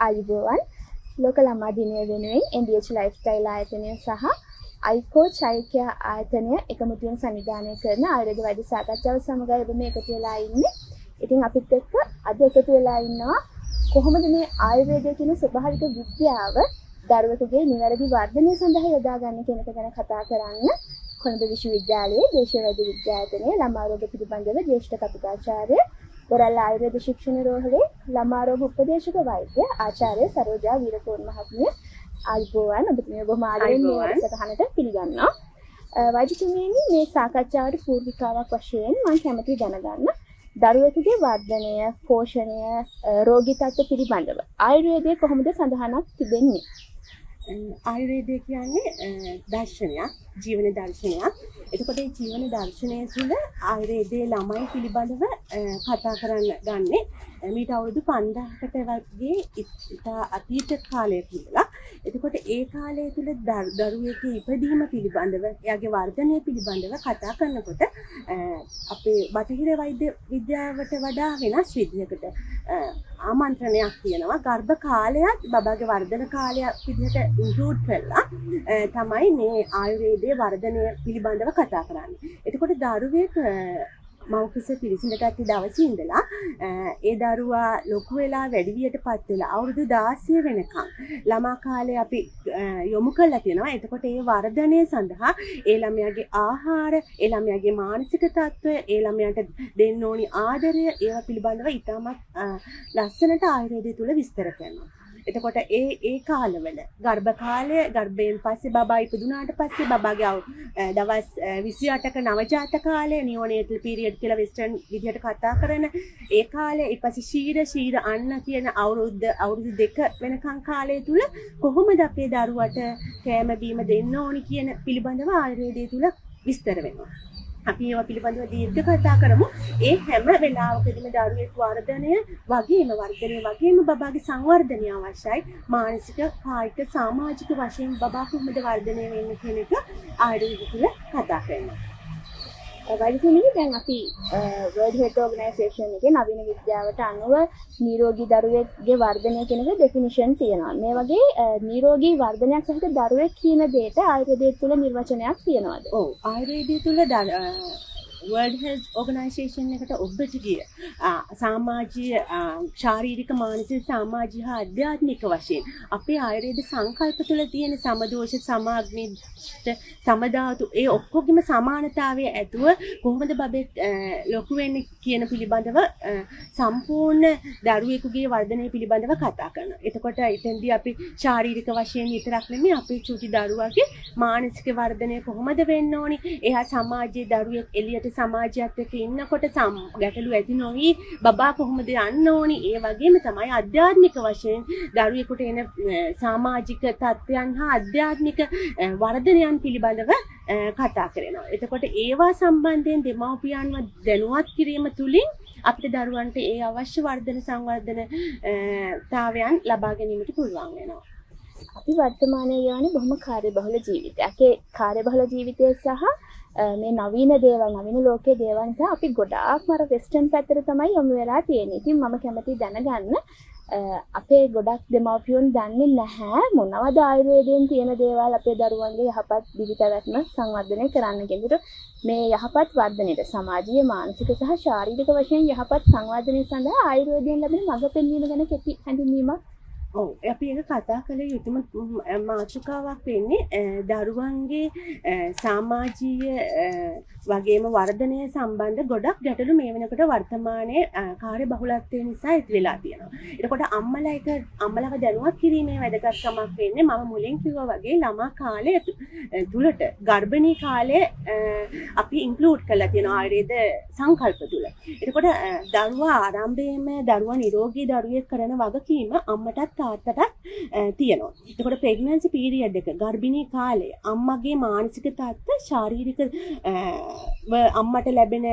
ආයුබෝවන් ලෝක ළමා දිනය වෙනුවෙන් NDH ලයිෆ්ස්ටයිල් ආයතනය සහ අයිකෝ චෛත්‍ය ආයතනය එකමුතුවෙන් සංවිධානය කරන ආයුර්වේද වෛද්‍ය සාකච්ඡාව සමග ඔබ මේ එකතු වෙලා ඉන්නේ. ඉතින් අපිත් එක්ක අද එකතු වෙලා ඉන්නවා කොහොමද මේ ආයුර්වේදයේ කියන ස්වභාවික විද්‍යාව දරුවෙකුගේ නිවැරදි වර්ධනය සඳහා යොදා ගන්න කියන එක ගැන කතා කරන්න කොළඹ විශ්වවිද්‍යාලයේ දේශීය වෛද්‍ය විද්‍යායතනයේ ළමා රෝග පිළිබඳව ජ්‍යෙෂ්ඨ කතිකාචාර්ය වරල්ල ආයුර්වේද ශික්ෂණ රෝහලේ ළමා රෝග උපදේශක වෛද්‍ය ආචාර්ය සරෝජා වීරකෝන් මහත්මිය ආයුබෝවන් ඔබතුමිය බොහොම ආදරෙන් මේ වැඩසටහනට පිළිගන්නවා. වෛද්‍යතුමියනි මේ සාකච්ඡාවට පූර්විකාවක් වශයෙන් මම කැමතියි දැනගන්න දරුවෙකුගේ වර්ධනය, පෝෂණය, රෝගී තත්ත්ව පිළිබඳව ආයුර්වේදයේ කොහොමද සඳහනක් තිබෙන්නේ? ආයුර්වේදය කියන්නේ දර්ශනයක්, ජීවන දර්ශනයක්. එතකොට මේ ජීවන දර්ශනය තුළ ආයුර්වේදයේ ළමයි පිළිබඳව කතා කරන්න ගන්නේ මීට අවුරුදු 5000කට වගේ ඉතා අතීත කාලයක ඉඳලා. එතකොට ඒ කාලය තුළ දරුවෙකුගේ ඉපදීම පිළිබඳව, එයාගේ වර්ධනය පිළිබඳව කතා කරනකොට අපේ බටහිර වෛද්‍ය විද්‍යාවට වඩා වෙනස් විදිහකට ආමන්ත්‍රණයක් තියෙනවා. ගර්භ කාලයත් බබාගේ වර්ධන කාලයක් විදිහට ඉන්ක්ලූඩ් කරලා තමයි මේ ආයුර්වේදයේ වර්ධනය පිළිබඳව කතා කරන්නේ. එතකොට දරුවෙක් මව්කුස පිළිසිඳගත් දවසේ ඉඳලා ඒ දරුවා ලොකු වෙලා වැඩිවියටපත් වෙලා අවුරුදු 16 වෙනකම් ළමා කාලේ අපි යොමු කරලා තියෙනවා. එතකොට ඒ වර්ධනය සඳහා ඒ ළමයාගේ ආහාර, ඒ ළමයාගේ මානසික තත්ත්වය, ඒ ළමයාට දෙන්න ඕනි ආදරය, ඒවා පිළිබඳව ඉතාමත් ලස්සනට ආයුර්වේදය තුල විස්තර කරනවා. එතකොට ඒ කාලවල ගර්භ කාලය, ගර්භයෙන් පස්සේ බබා ඉපදුනාට පස්සේ බබාගේ දවස් 28ක නවජාත කාලය, නියෝනේටල් පීරියඩ් කියලා වෙස්ටර්න් විදිහට කතා කරන ඒ කාලය, ඊට පස්සේ ශීර අන්න කියන අවුරුදු 2 වෙනකන් කාලය තුල කොහොමද අපේ දරුවට කෑම බීම දෙන්න ඕනි කියන පිළිබඳව ආයුර්වේදය තුල විස්තර වෙනවා. අපි ඒවා පිළිබඳව දීර්ඝ කතා කරමු. ඒ හැම වෙලාවකදීම දරුවෙක් වර්ධනය වගේම බබාගේ සංවර්ධනය අවශ්‍යයි. මානසික, කායික, සමාජික වශයෙන් බබා කොහොමද වර්ධනය වෙන්නේ කියන එක ආයුර්වේදය තුළ කතා කරනවා. වෛද්‍යතුමිය දැන් අපි World Health Organization එකේ නවීන විද්‍යාවට අනුව නිරෝගී දරුවෙක්ගේ වර්ධනය කියන එක ඩෙෆිනිෂන් තියෙනවා. මේ වගේ නිරෝගී වර්ධනයක් සහිත දරුවෙක් කියන දෙයට ආයුර්වේදය තුළ නිර්වචනයක් තියෙනවද? ඔව්, ආයුර්වේදය තුළ World Health Organization එකට ඔබට ගිය සමාජීය, ශාරීරික, මානසික, සමාජීය හා ආධ්‍යාත්මික වශයෙන් අපේ ආයුර්වේද සංකල්ප තුළ තියෙන සමදෝෂ, සමාග්නිෂ්ඨ, සමධාතු ඒ ඔක්කොගෙම සමානතාවය ඇතුව කොහොමද බබෙක් ලොකු වෙන්නේ කියන පිළිබඳව සම්පූර්ණ දරුවෙකුගේ වර්ධනය පිළිබඳව කතා කරනවා. එතකොට එතෙන්දී අපි ශාරීරික වශයෙන් විතරක් නෙමෙයි අපේ චූටි දරුවාගේ මානසික වර්ධනය කොහොමද වෙන්න ඕනි, එහා සමාජයේ දරුවෙක් එළියට සමාජයත් එක්ක ඉන්නකොට ගැටලු ඇති නොවි බබා කොහොමද යන්න ඕනි, ඒ වගේම තමයි ආධ්‍යාත්මික වශයෙන් දරුවෙකුට එන සමාජික තත්ත්වයන් හා ආධ්‍යාත්මික වර්ධනයන් පිළිබඳව කතා කරනවා. එතකොට ඒවා සම්බන්ධයෙන් දෙමව්පියන්ව දැනුවත් කිරීම තුළින් අපිට දරුවන්ට ඒ අවශ්‍ය වර්ධන සංවර්ධනතාවයන් ලබා ගැනීමට පුළුවන් වෙනවා. අපි වර්තමානයේ යන්නේ බොහොම කාර්යබහුල ජීවිතයක්. ඒ කාර්යබහුල ජීවිතය සහ මේ නවීන ලෝකයේ දේවල් නිසා අපි ගොඩාක්ම අර වෙස්ටර්න් පැත්තට තමයි යොමු වෙලා තියෙන්නේ. ඉතින් මම කැමතියි දැනගන්න අපේ ගොඩක් දෙමව්පියන් දන්නේ නැහැ මොනවද ආයුර්වේදයෙන් තියෙන දේවල් අපේ දරුවන්ගේ යහපත් දිවි පැවැත්ම සංවර්ධනය කරන්න කියන මේ යහපත් වර්ධනයට සමාජීය, මානසික සහ ශාරීරික වශයෙන් යහපත් සංවර්ධනය සඳහා ආයුර්වේදයෙන් ලැබෙන මඟ පෙන්වීම ගැන කෙටි හැඳින්වීමක්. ඔව්, අපි ඒක කතා කළ යුතුම මාතෘකාවක් වෙන්නේ දරුවන්ගේ සමාජීය වගේම වර්ධනය සම්බන්ධ ගොඩක් ගැටලු මේ වෙනකොට වර්තමානයේ කාර්යබහුලත්වය නිසා ඇති වෙලා තියෙනවා. එතකොට අම්මලව දැනුවත් කිරීමේ වැදගත්කමක් වෙන්නේ මම මුලින් කිව්වා වගේ ළමා කාලය තුලට ගර්භණී කාලය අපි ඉන්ක්ලූඩ් කරලා තියෙනවා ආයුර්වේද සංකල්ප තුල. එතකොට දරුවා ආරම්භයේම දරුවා නිරෝගී දරුවෙක් කරන වගකීම අම්මටත් තාත්තටත් තියෙනවා. එතකොට ප්‍රෙග්නන්සි පීරියඩ් එක, ගර්භණී කාලය, අම්මගේ මානසික තත්ත්ව, ශාරීරික අම්මට ලැබෙන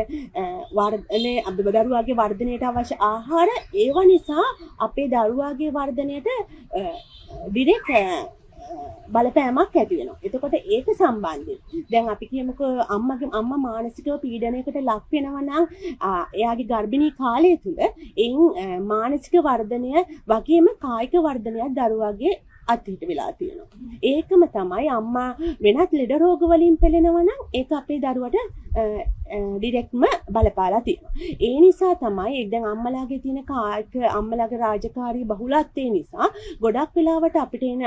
දරුවාගේ වර්ධනයට අවශ්‍ය ආහාර, ඒවා නිසා අපේ දරුවාගේ වර්ධනයට ඩිරෙක්ට් බලපෑමක් ඇති වෙනවා. එතකොට ඒක සම්බන්ධයෙන් දැන් අපි කියමුකෝ අම්මා මානසිකව පීඩනයකට ලක් වෙනවා නම් එයාගේ ගර්භිණී කාලය තුල එයින් මානසික වර්ධනය වගේම කායික වර්ධනයක් දරුවාගේ අත්හිට වෙලා තියෙනවා. ඒකම තමයි අම්මා වෙනත් ලෙඩ රෝග වලින් පෙළෙනවා නම් ඒක අපේ දරුවට ඩිරෙක්ට්ම බලපාලා තියෙනවා. ඒ නිසා තමයි දැන් අම්මලාගේ තියෙන කායික අම්මලාගේ රාජකාරී බහුලත්වය නිසා ගොඩක් වෙලාවට අපිට එන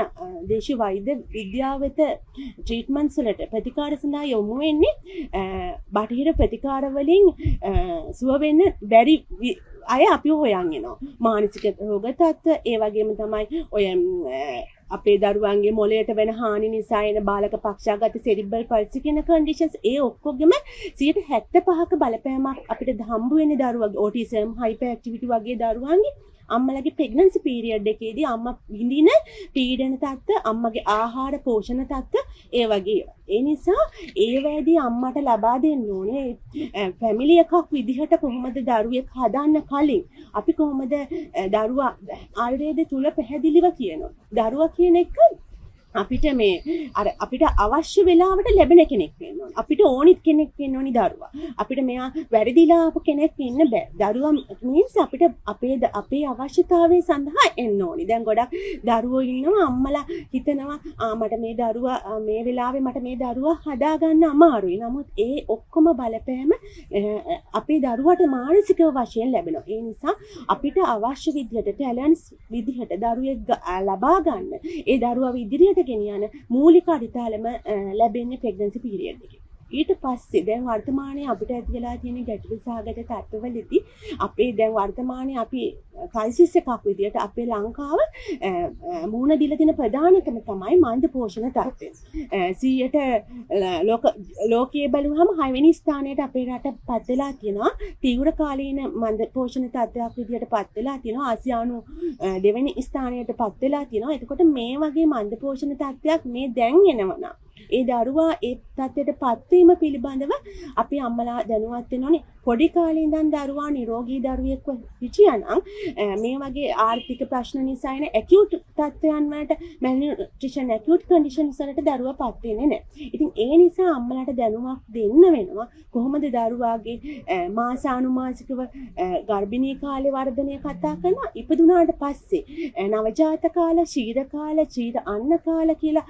දේශීය වෛද්‍ය විද්‍යාව වෙත ට්‍රීට්මන්ට්ස් වලට ප්‍රතිකාර සඳහා යොමු වෙන්නේ බටහිර ප්‍රතිකාර වලින් සුව වෙන්න බැරි අය අපි හොයන් එනවා. මානසික රෝග තත්ත්ව ඒ වගේම තමයි ඔය අපේ දරුවන්ගේ මොළයට වෙන හානි නිසා එන බාලක පක්ෂාගත සෙරිබ්‍රල් පල්සි කියන කන්ඩිෂන්ස් ඒ ඔක්කොගෙම 75%ක බලපෑමක් අපිට හම්බ වෙන්නේ දරුවගේ ඔටිසම් හයිපර් ඇක්ටිවිටි වගේ දරුවන්ගේ අම්මලගේ ප්‍රෙග්නන්සි පීරියඩ් එකේදී අම්මා විඳින පීඩන තත්ත්ව අම්මගේ ආහාර පෝෂණ තත්ත්ව ඒ වගේ ඒ නිසා ඒ වේදී අම්මට ලබා දෙන්න ඕනේ ෆැමිලි එකක් විදිහට කොහොමද දරුවෙක් හදන්න කලින් අපි කොහොමද දරුවා ආයුර්වේද තුල පැහැදිලිව කියනවා දරුවා කියන එක අපිට මේ අර අපිට අවශ්‍ය වෙලාවට ලැබෙන කෙනෙක් වෙන්න ඕනේ. අපිට ඕනිත් කෙනෙක් වෙන්න ඕනි දරුවා. අපිට මෙයා වැරදිලා ආපු කෙනෙක් වෙන්න බෑ. දරුවා means අපිට අපේ අවශ්‍යතාවය සඳහා එන්න ඕනි. දැන් ගොඩක් දරුවෝ ඉන්නවා අම්මලා හිතනවා මට මේ දරුවා මේ වෙලාවේ මට මේ දරුවා හදාගන්න අමාරුයි. නමුත් ඒ ඔක්කොම බලපෑම අපේ දරුවට මානසික වශයෙන් ලැබෙනවා. ඒ නිසා අපිට අවශ්‍ය විදිහට ටැලන්ට්ස් විදිහට දරුවෙක් ලබා ගන්න. ඒ දරුවා ඉදිරියට ගෙනියන මූලික අඩිතාලම ලැබෙන්නේ ප්‍රෙග්නන්සි පීරියඩ් එකේ. ඊට පස්සේ දැන් වර්තමානයේ අපිට ඇති වෙලා තියෙන ගැටලු සහගත තත්ත්වවලදී අපේ දැන් වර්තමානයේ අපි ක්‍රයිසිස් එකක් විදියට අපේ ලංකාව මුහුණ දීලා තියෙන ප්‍රධානකම තමයි මන්ද පෝෂණ තත්ත්වය. 100ට ලෝකයේ බලුවහම 6 වෙනි ස්ථානයට අපේ රට පත් වෙලා තියෙනවා. තීව්‍ර කාලීන මන්ද පෝෂණ තත්ත්වයක් විදියට පත් වෙලා තියෙනවා. ආසියානු 2 වෙනි ස්ථානයට පත් වෙලා තියෙනවා. එතකොට මේ වගේ මන්ද පෝෂණ තත්ත්වයක් මේ දැන් එනවා. ඒ දරුවා ඒ තත්ත්වයට පත්වීම පිළිබඳව අපි අම්මලා දැනුවත් වෙන්න ඕනේ. පොඩි කාලේ ඉඳන් දරුවා නිරෝගී දරුවෙක්ව හිටියානම් මේ වගේ ආර්ථික ප්‍රශ්න නිසා එන ඇකියුට් තත්ත්වයන් වලට malnutrition acute conditions වලට දරුවා පත් වෙන්නේ නැහැ. ඉතින් ඒ නිසා අම්මලාට දැනුමක් දෙන්න වෙනවා කොහොමද දරුවාගේ මාසානුමාසිකව ගර්භිණී කාලේ වර්ධනය කතා කරනවා ඉපදුනාට පස්සේ නවජාත කාල, ශීර කාල, ශීර අන්න කාල කියලා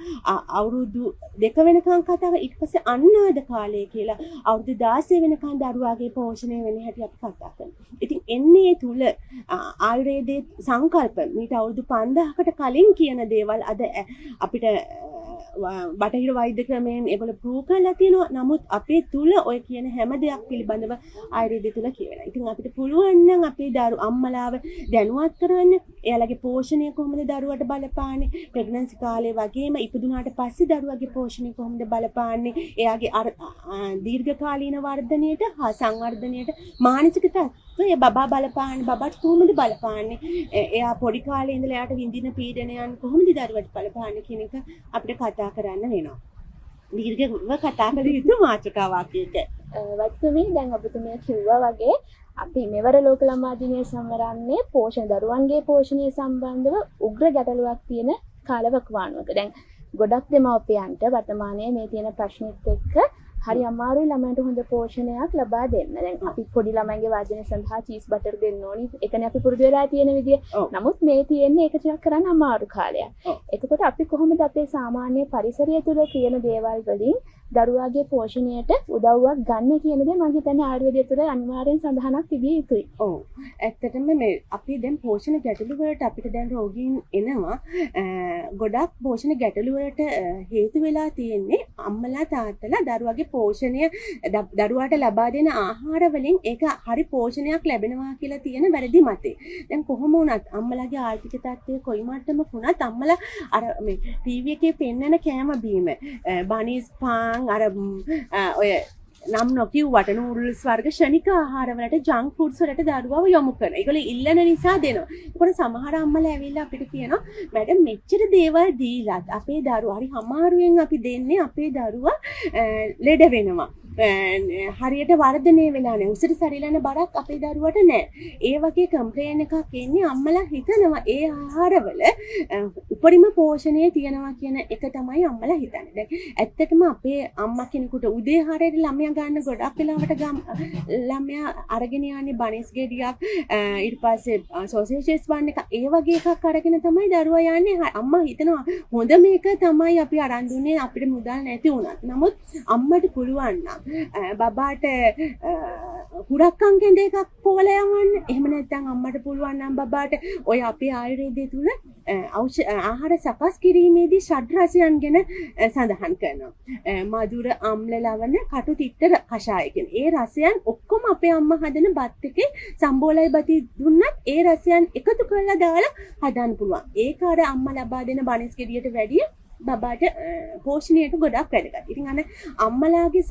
අවුරුදු 2 වෙනකන් කතාව ඊට පස්සේ අන්නාද කාලය කියලා අවුරුදු 16 වෙනකන් දරුවාගේ පෝෂණය වෙන හැටි අපි කතා කරනවා. ඉතින් එන්නේ තුල ආයුර්වේදයේ සංකල්ප මීට අවුරුදු 5000කට කලින් කියන දේවල් අද අපිට බටහිර වෛද්‍ය ක්‍රමයෙන් ඒගොල්ලෝ ප්‍රූව් කරලා තියෙනවා. නමුත් අපේ තුල ඔය කියන හැම දෙයක් පිළිබඳව ආයුර්වේදය තුල කියවෙනවා. ඉතින් අපිට පුළුවන් නම් අපේ අම්මලාව දැනුවත් කරන්න එයාලගේ පෝෂණය කොහොමද දරුවට බලපාන්නේ, ප්‍රෙග්නන්සි කාලේ වගේම ඉපදුනාට පස්සේ දරුවගේ පෝෂණය කොහොමද බලපාන්නේ, එයාගේ දීර්ඝකාලීන වර්ධනයට හා සංවර්ධනයට මානසික තත්ත්වය බබා බලපාන්නේ, බබාට කොහොමද බලපාන්නේ, එයා පොඩි කාලේ ඉඳලා එයාට විඳින පීඩනයන් කොහොමද දරුවට බලපාන්නේ කියන එක අපිට කතා කරන්න වෙනවා. දීර්ඝව කතා කළ යුතු මාතෘකාවක් එක. වත්තුමී දැන් ඔබතුමිය කිව්වා වගේ අපි මෙවර ලෝක ළමා දිනය සමරන්නේ පෝෂණ දරුවන්ගේ පෝෂණය සම්බන්ධව උග්‍ර ගැටලුවක් තියෙන කාලවකවානුවක. දැන් ගොඩක් දෙමව්පියන්ට වර්තමානයේ මේ තියෙන ප්‍රශ්නෙත් එක්ක හරි අමාරුයි ළමයින්ට හොඳ පෝෂණයක් ලබා දෙන්න. දැන් අපි පොඩි ළමයින්ගේ වර්ධනය සඳහා චීස් බටර් දෙන්න ඕනි. ඒකනේ අපි පුරුදු වෙලා තියෙන විදිය. නමුත් මේ තියෙන්නේ ඒක ටිකක් කරන්න අමාරු කාලයක්. එතකොට අපි කොහොමද අපේ සාමාන්‍ය පරිසරය තුළ තියෙන දේවල් වලින් දරුවාගේ පෝෂණයට උදව්වක් ගන්න කියන දේ මම හිතන්නේ ආයුර්වේදය තුළ අනිවාර්යෙන් සඳහනක් තිබිය යුතුයි. ඔව්. ඇත්තටම මේ අපි දැන් පෝෂණ ගැටලු වලට අපිට දැන් රෝගීන් එනවා. ගොඩක් පෝෂණ ගැටලු වලට හේතු වෙලා තියෙන්නේ අම්මලා තාත්තලා දරුවාගේ පෝෂණය දරුවාට ලබා දෙන ආහාර වලින් ඒක හරි පෝෂණයක් ලැබෙනවා කියලා තියෙන වැරදි මතේ. දැන් කොහොම වුණත් අම්මලාගේ ආර්ථික තත්ත්වය කොයි මට්ටමක වුණත් අම්මලා අර මේ ටීවී එකේ පෙන්නන කෑම බීම බනිස් පාන් අර ඔය නම් නොකියුවට නූඩල්ස් වර්ග ශනික ආහාර වලට ජංක් ෆුඩ්ස් වලට දරුවව යොමු කරනවා. ඒගොල්ලෝ ඉල්ලන නිසා දෙනවා. ඒකට සමහර අම්මලා ඇවිල්ලා අපිට කියනවා මැඩම් මෙච්චර දේවල් දීලාත් අපේ දරුවා හරි අමාරුවෙන් අපි දෙන්නේ අපේ දරුවා ලෙඩ වෙනවා. හරියට වර්ධනය වෙලා නැහැ. උසට සරිලන බරක් අපේ දරුවට නැහැ. ඒ වගේ කම්ප්ලේන් එකක් එන්නේ අම්මලා හිතනවා ඒ ආහාරවල උපරිම පෝෂණය තියනවා කියන එක තමයි අම්මලා හිතන්නේ. දැන් ඇත්තටම අපේ අම්මා කෙනෙකුට උදේ ආහාරයට ළමයා ගන්න ගොඩක් වෙලාවට ළමයා අරගෙන යන්නේ බනිස් ගෙඩියක් ඊට පස්සේ සෝසේජස් වන්න එක ඒ වගේ එකක් අරගෙන තමයි දරුවා යන්නේ. අම්මා හිතනවා හොඳ මේක තමයි අපි අරන් දුන්නේ අපිට මුදල් නැති වුණත්. නමුත් අම්මට පුළුවන් නම් බබාට හුරක්කම් කෙඳ එකක් පොවල යවන්න. එහෙම නැත්නම් අම්මට පුළුවන් නම් බබාට ඔය අපේ ආයුර්වේදයේ තුල ආහාර සකස් කිරීමේදී ෂඩ් රසයන් ගැන සඳහන් කරනවා. මధుර, අම්ල, ලවණ, කටු, තිත්ත කෂාය කියන. ඒ රසයන් ඔක්කොම අපේ අම්මා හදන බත් එකේ සම්බෝලයි බති දුන්නත් ඒ රසයන් එකතු කරලා දාලා හදන්න පුළුවන්. ඒක අර අම්මා ලබා දෙන බනිස් ගෙඩියට වැඩිය බබාට පෝෂණයට ගොඩක් වැදගත්. ඉතින් අන්න අම්මලාගේ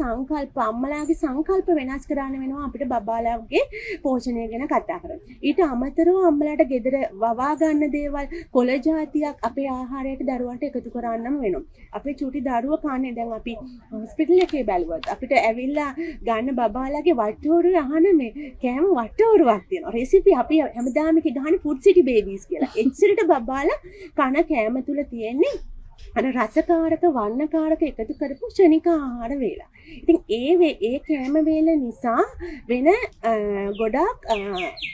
සංකල්ප වෙනස් කරන්න වෙනවා අපිට බබාලාගේ පෝෂණය ගැන කතා කරන්න. ඊට අමතරව අම්මලාට ගෙදර වවා ගන්න දේවල් කොළ జాතියක් අපේ ආහාරයට දරුවන්ට එකතු කරන්නම වෙනවා. අපේ චූටි දරුවෝ කන්නේ දැන් අපි හොස්පිටල් එකේ බැලුවත් අපිට ඇවිල්ලා ගන්න බබාලාගේ වට්ටෝරුවේ අහන මේ කෑම වට්ටෝරුවක් තියෙනවා. රෙසිපි අපි හැමදාම එක ගහන ෆුඩ් සිටි බේබීස් කියලා. එච්චරට බබාලා කන කෑම තුල තියෙන්නේ අර රසකාරක වර්ණකාරක එකතු කරපු ක්ෂණික ආහාර වේලා. ඉතින් ඒ කෑම වේල නිසා වෙන ගොඩක්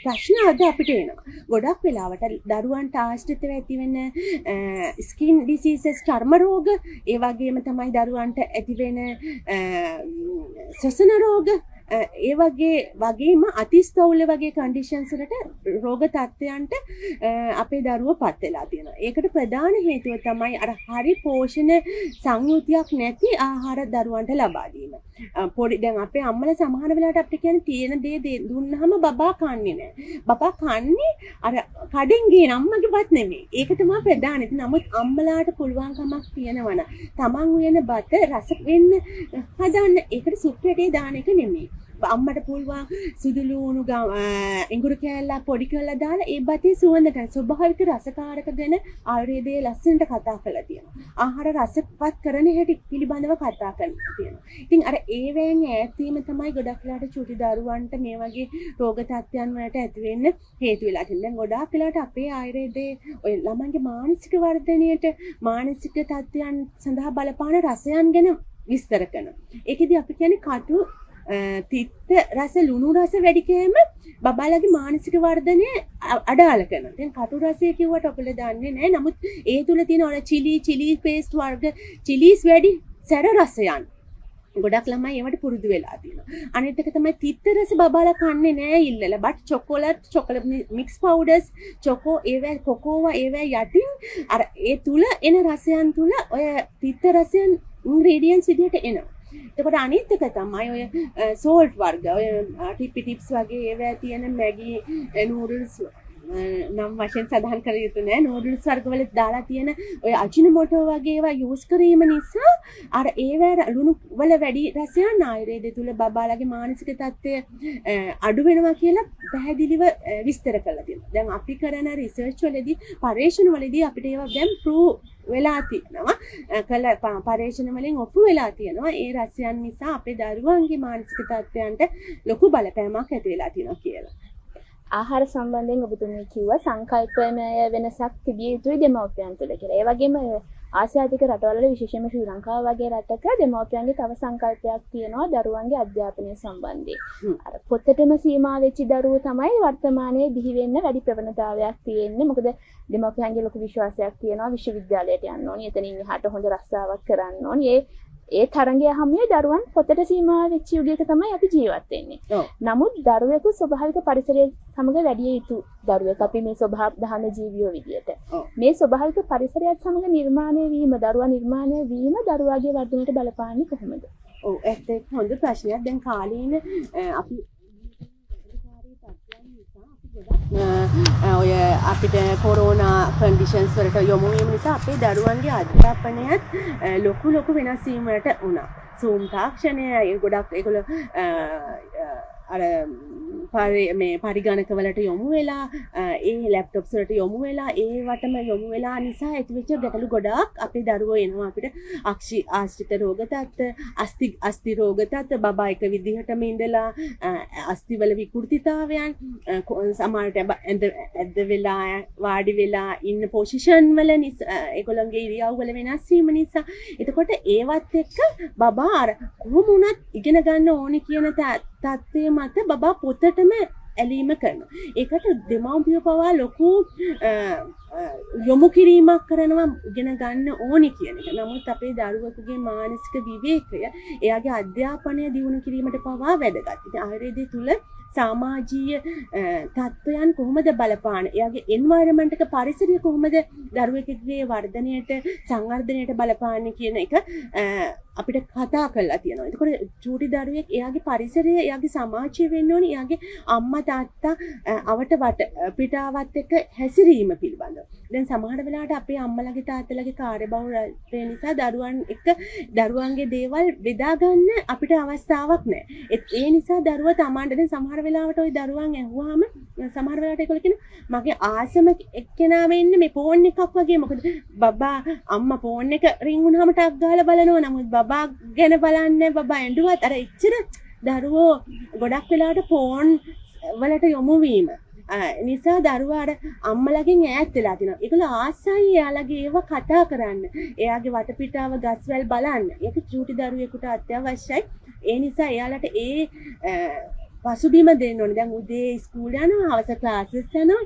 ප්‍රශ්න අද අපිට එනවා. ගොඩක් වෙලාවට දරුවන්ට ආශ්‍රිතව ඇති වෙන ස්කින් ඩිසීසස්, චර්ම රෝග, ඒ වගේම තමයි දරුවන්ට ඇති වෙන ශ්වසන රෝග, ඒ වගේම අතිස්තවුල වගේ කන්ඩිෂන්ස් වලට රෝග තත්ත්වයන්ට අපේ දරුවෝ පත් වෙලා තියෙනවා. ඒකට ප්‍රධාන හේතුව තමයි අර හරි පෝෂණ සංයුතියක් නැති ආහාර දරුවන්ට ලබා දීම. පොඩි දැන් අපේ අම්මලා සමහර වෙලාවට අපිට කියන්නේ තියෙන දේ දුන්නාම බබා කන්නේ නැහැ. බබා කන්නේ අර කඩෙන් ගේන අම්මගේවත් නෙමෙයි. ඒක තමයි ප්‍රධාන. නමුත් අම්මලාට පුළුවන් කමක් තියෙනවනම් තමන් උයන බත රස වෙන්න හදන්න. ඒකට සුප්‍රටේ දාන එක නෙමෙයි. අම්මට පුළුවන් සුදු ලුණු ඉඟුරු කෑල්ලක් පොඩි කරලා දාලා ඒ බතේ සුවඳ ගන්න ස්වභාවික රසකාරක ගැන ආයුර්වේදයේ ලස්සනට කතා කරලා තියෙනවා. ආහාර රසවත් කරන හැටි පිළිබඳව කතා කරලා තියෙනවා. ඉතින් අර ඒවෙන් ඈත් වීම තමයි ගොඩක් වෙලාට චුටි දරුවන්ට මේ වගේ රෝග තත්ත්වයන් වලට ඇති වෙන්න හේතු වෙලා තියෙනවා. දැන් ගොඩක් වෙලාට අපේ ආයුර්වේදයේ ඔය ළමයින්ගේ මානසික වර්ධනයට මානසික තත්ත්වයන් සඳහා බලපාන රසයන් ගැන විස්තර කරනවා. ඒකෙදි අපි කියන්නේ කටු තිත්ත රස ලුණු රස වැඩි කෑම බබාලගේ මානසික වර්ධනය අඩාල කරනවා. දැන් කටු රසය කිව්වට ඔයගොල්ලෝ දන්නේ නැහැ. නමුත් ඒ තුල තියෙන ඔය චිලි පේස්ට් වර්ග චිලිස් වැඩි සැර රසයන් ගොඩක් ළමයි ඒවට පුරුදු වෙලා තියෙනවා. අනිත් එක තමයි තිත්ත රස බබාලා කන්නේ නැහැ ඉල්ලලා. බට් චොකලට් මික්ස් පවුඩර්ස් චොකෝ ඒවා කොකෝවා ඒවා යටින් අර ඒ තුල එන රසයන් තුල ඔය තිත්ත රසයන් ඉන්ග්‍රීඩියන්ට්ස් විදිහට එනවා. එතකොට අනිත් එක තමයි ඔය සෝල්ට් වර්ග ඔය ටිපි ටිප්ස් වගේ ඒවා තියෙන මැගි නූඩල්ස් නම් වශයෙන් සඳහන් කර යුතු නෑ. නූඩල්ස් වර්ගවල දාලා තියෙන ඔය අජිනමෝටෝ වගේ ඒවා යූස් කිරීම නිසා අර ඒවා ලුණු වල වැඩි රසයන් ආයුර්වේදය තුල බබාලගේ මානසික තත්ත්වය අඩු වෙනවා කියලා පැහැදිලිව විස්තර කරලා තියෙනවා. දැන් අපි කරන රිසර්ච් වලදී පරීක්ෂණ වලදී අපිට ඒවා දැන් ප්‍රූව් වෙලා තියෙනවා. කළ පරීක්ෂණ වලින් ඔප්පු වෙලා තියෙනවා. ඒ රසයන් නිසා අපේ දරුවන්ගේ මානසික තත්ත්වයන්ට ලොකු බලපෑමක් ඇති වෙලා තියෙනවා කියලා. ආහාර සම්බන්ධයෙන් ඔබතුමී කිව්වා සංකල්පමය වෙනසක් තිබිය යුතුයි දෙමව්පියන් තුළ කියලා. ඒ වගේම ආසියාතික රටවල විශේෂයෙන්ම ශ්‍රී ලංකාව වගේ රටක දෙමව්පියන්ගේ තව සංකල්පයක් තියෙනවා දරුවන්ගේ අධ්‍යාපනය සම්බන්ධයෙන්. අර පොතටම සීමා වෙච්ච දරුවෝ තමයි වර්තමානයේ බිහි වෙන්න වැඩි ප්‍රවණතාවයක් තියෙන්නේ. මොකද දෙමව්පියන්ගේ ලොකු විශ්වාසයක් තියෙනවා විශ්වවිද්‍යාලයට යන්න ඕනි. එතනින් එහාට හොඳ රස්සාවක් කරන්න ඕනි. ඒ තරංගය හැමෝම දරුවන් පොතට සීමා වෙච්ච යුගයක තමයි අපි ජීවත් වෙන්නේ. නමුත් දරුවෙකු ස්වභාවික පරිසරයේ සමග වැඩි යුතු දරුවෙක් අපි මේ ස්වභාව දහන ජීවියෝ විදියට. මේ ස්වභාවික පරිසරයත් සමග නිර්මාණය වීම දරුවා නිර්මාණය වීම දරුවාගේ වර්ධනයට බලපාන්නේ කොහොමද? ඔව් ඒක හොඳ ප්‍රශ්නයක්. දැන් කාලීන අපි ඔය අපිට කොරෝනා කන්ඩිෂන්ස් වලට යොමු වීම නිසා අපේ දරුවන්ගේ අධ්‍යාපනයත් ලොකු වෙනස් වීමකට වුණා. Zoom තාක්ෂණය ගොඩක් ඒගොල්ලෝ අර මේ පරිගණකවලට යොමු වෙලා ඒ ලැප්ටොප්ස් වලට යොමු වෙලා ඒවටම යොමු වෙලා නිසා ඇතිවෙච්ච ගැටලු ගොඩාක් අපේ දරුවෝ එනවා අපිට ආශ්‍රිත රෝග තත්ත්ව අස්ථි රෝග තත්ත්ව බබා එක විදිහටම ඉඳලා අස්ථිවල විකෘතිතාවයන් සමහරට ඇද්ද වෙලා වාඩි වෙලා ඉන්න පොසිෂන් වල ඒගොල්ලන්ගේ ඉරියව් වල වෙනස් වීම නිසා එතකොට ඒවත් එක්ක බබා අර කොහොම වුණත් ඉගෙන ගන්න ඕනි කියන තත්ත්වය මත බබා පොතටම ඇලීම කරනවා. ඒකට දෙමව්පියෝ පවා ලොකු යොමු කිරීමක් කරනවා ඉගෙන ගන්න ඕනි කියන එක. නමුත් අපේ දරුවෙකුගේ මානසික විවේකය එයාගේ අධ්‍යාපනය දියුණු කිරීමට පවා වැදගත්. ඉතින් ආයුර්වේදය තුල සමාජීය තත්ත්වයන් කොහොමද බලපාන? එයාගේ එන්වයරන්මන්ට් එක පරිසරය කොහොමද දරුවෙකුගේ වර්ධනයට සංවර්ධනයට බලපාන්නේ කියන එක අපිට කතා කරලා තියෙනවා. එතකොට චූටි දරුවෙක් එයාගේ පරිසරය, එයාගේ සමාජය වෙන්න ඕනේ, එයාගේ අම්මා තාත්තා අවට වට පිටාවත් එක්ක හැසිරීම පිළිබඳව. දැන් සමහර වෙලාවට අපේ අම්මලාගේ තාත්තලාගේ කාර්යබහුලත්වය නිසා දරුවන් එක්ක දරුවන්ගේ දේවල් බෙදා ගන්න අපිට අවස්ථාවක් නැහැ. ඒ නිසා දරුවා Tamanට දැන් සමහර වෙලාවට ওই දරුවන් ඇහුවාම සමහර වෙලාවට ඒගොල්ලෝ කියන මගේ ආසම එක්කෙනා වෙන්නේ මේ ෆෝන් එකක් වගේ. මොකද බබා අම්මා ෆෝන් එක රින් වුණාම ටක් ගාලා බලනවා. නමුත් බබා ගැන බලන්නේ බබා ඇඬුවත් අර එච්චර දරුවෝ ගොඩක් වෙලාවට ෆෝන් වලට යොමු වීම නිසා දරුවා අර අම්මලාගෙන් ඈත් වෙලා තිනවා. ඒගොල්ලෝ ආසයි එයාලගේ ඒව කතා කරන්න. එයාගේ වටපිටාව ගස්වැල් බලන්න. ඒක චූටි දරුවෙකුට අත්‍යවශ්‍යයි. ඒ නිසා එයාලට ඒ පසුබිම දෙන්න ඕනේ. දැන් උදේ ඉස්කෝල යනවා, හවස ක්ලාසස් යනවා.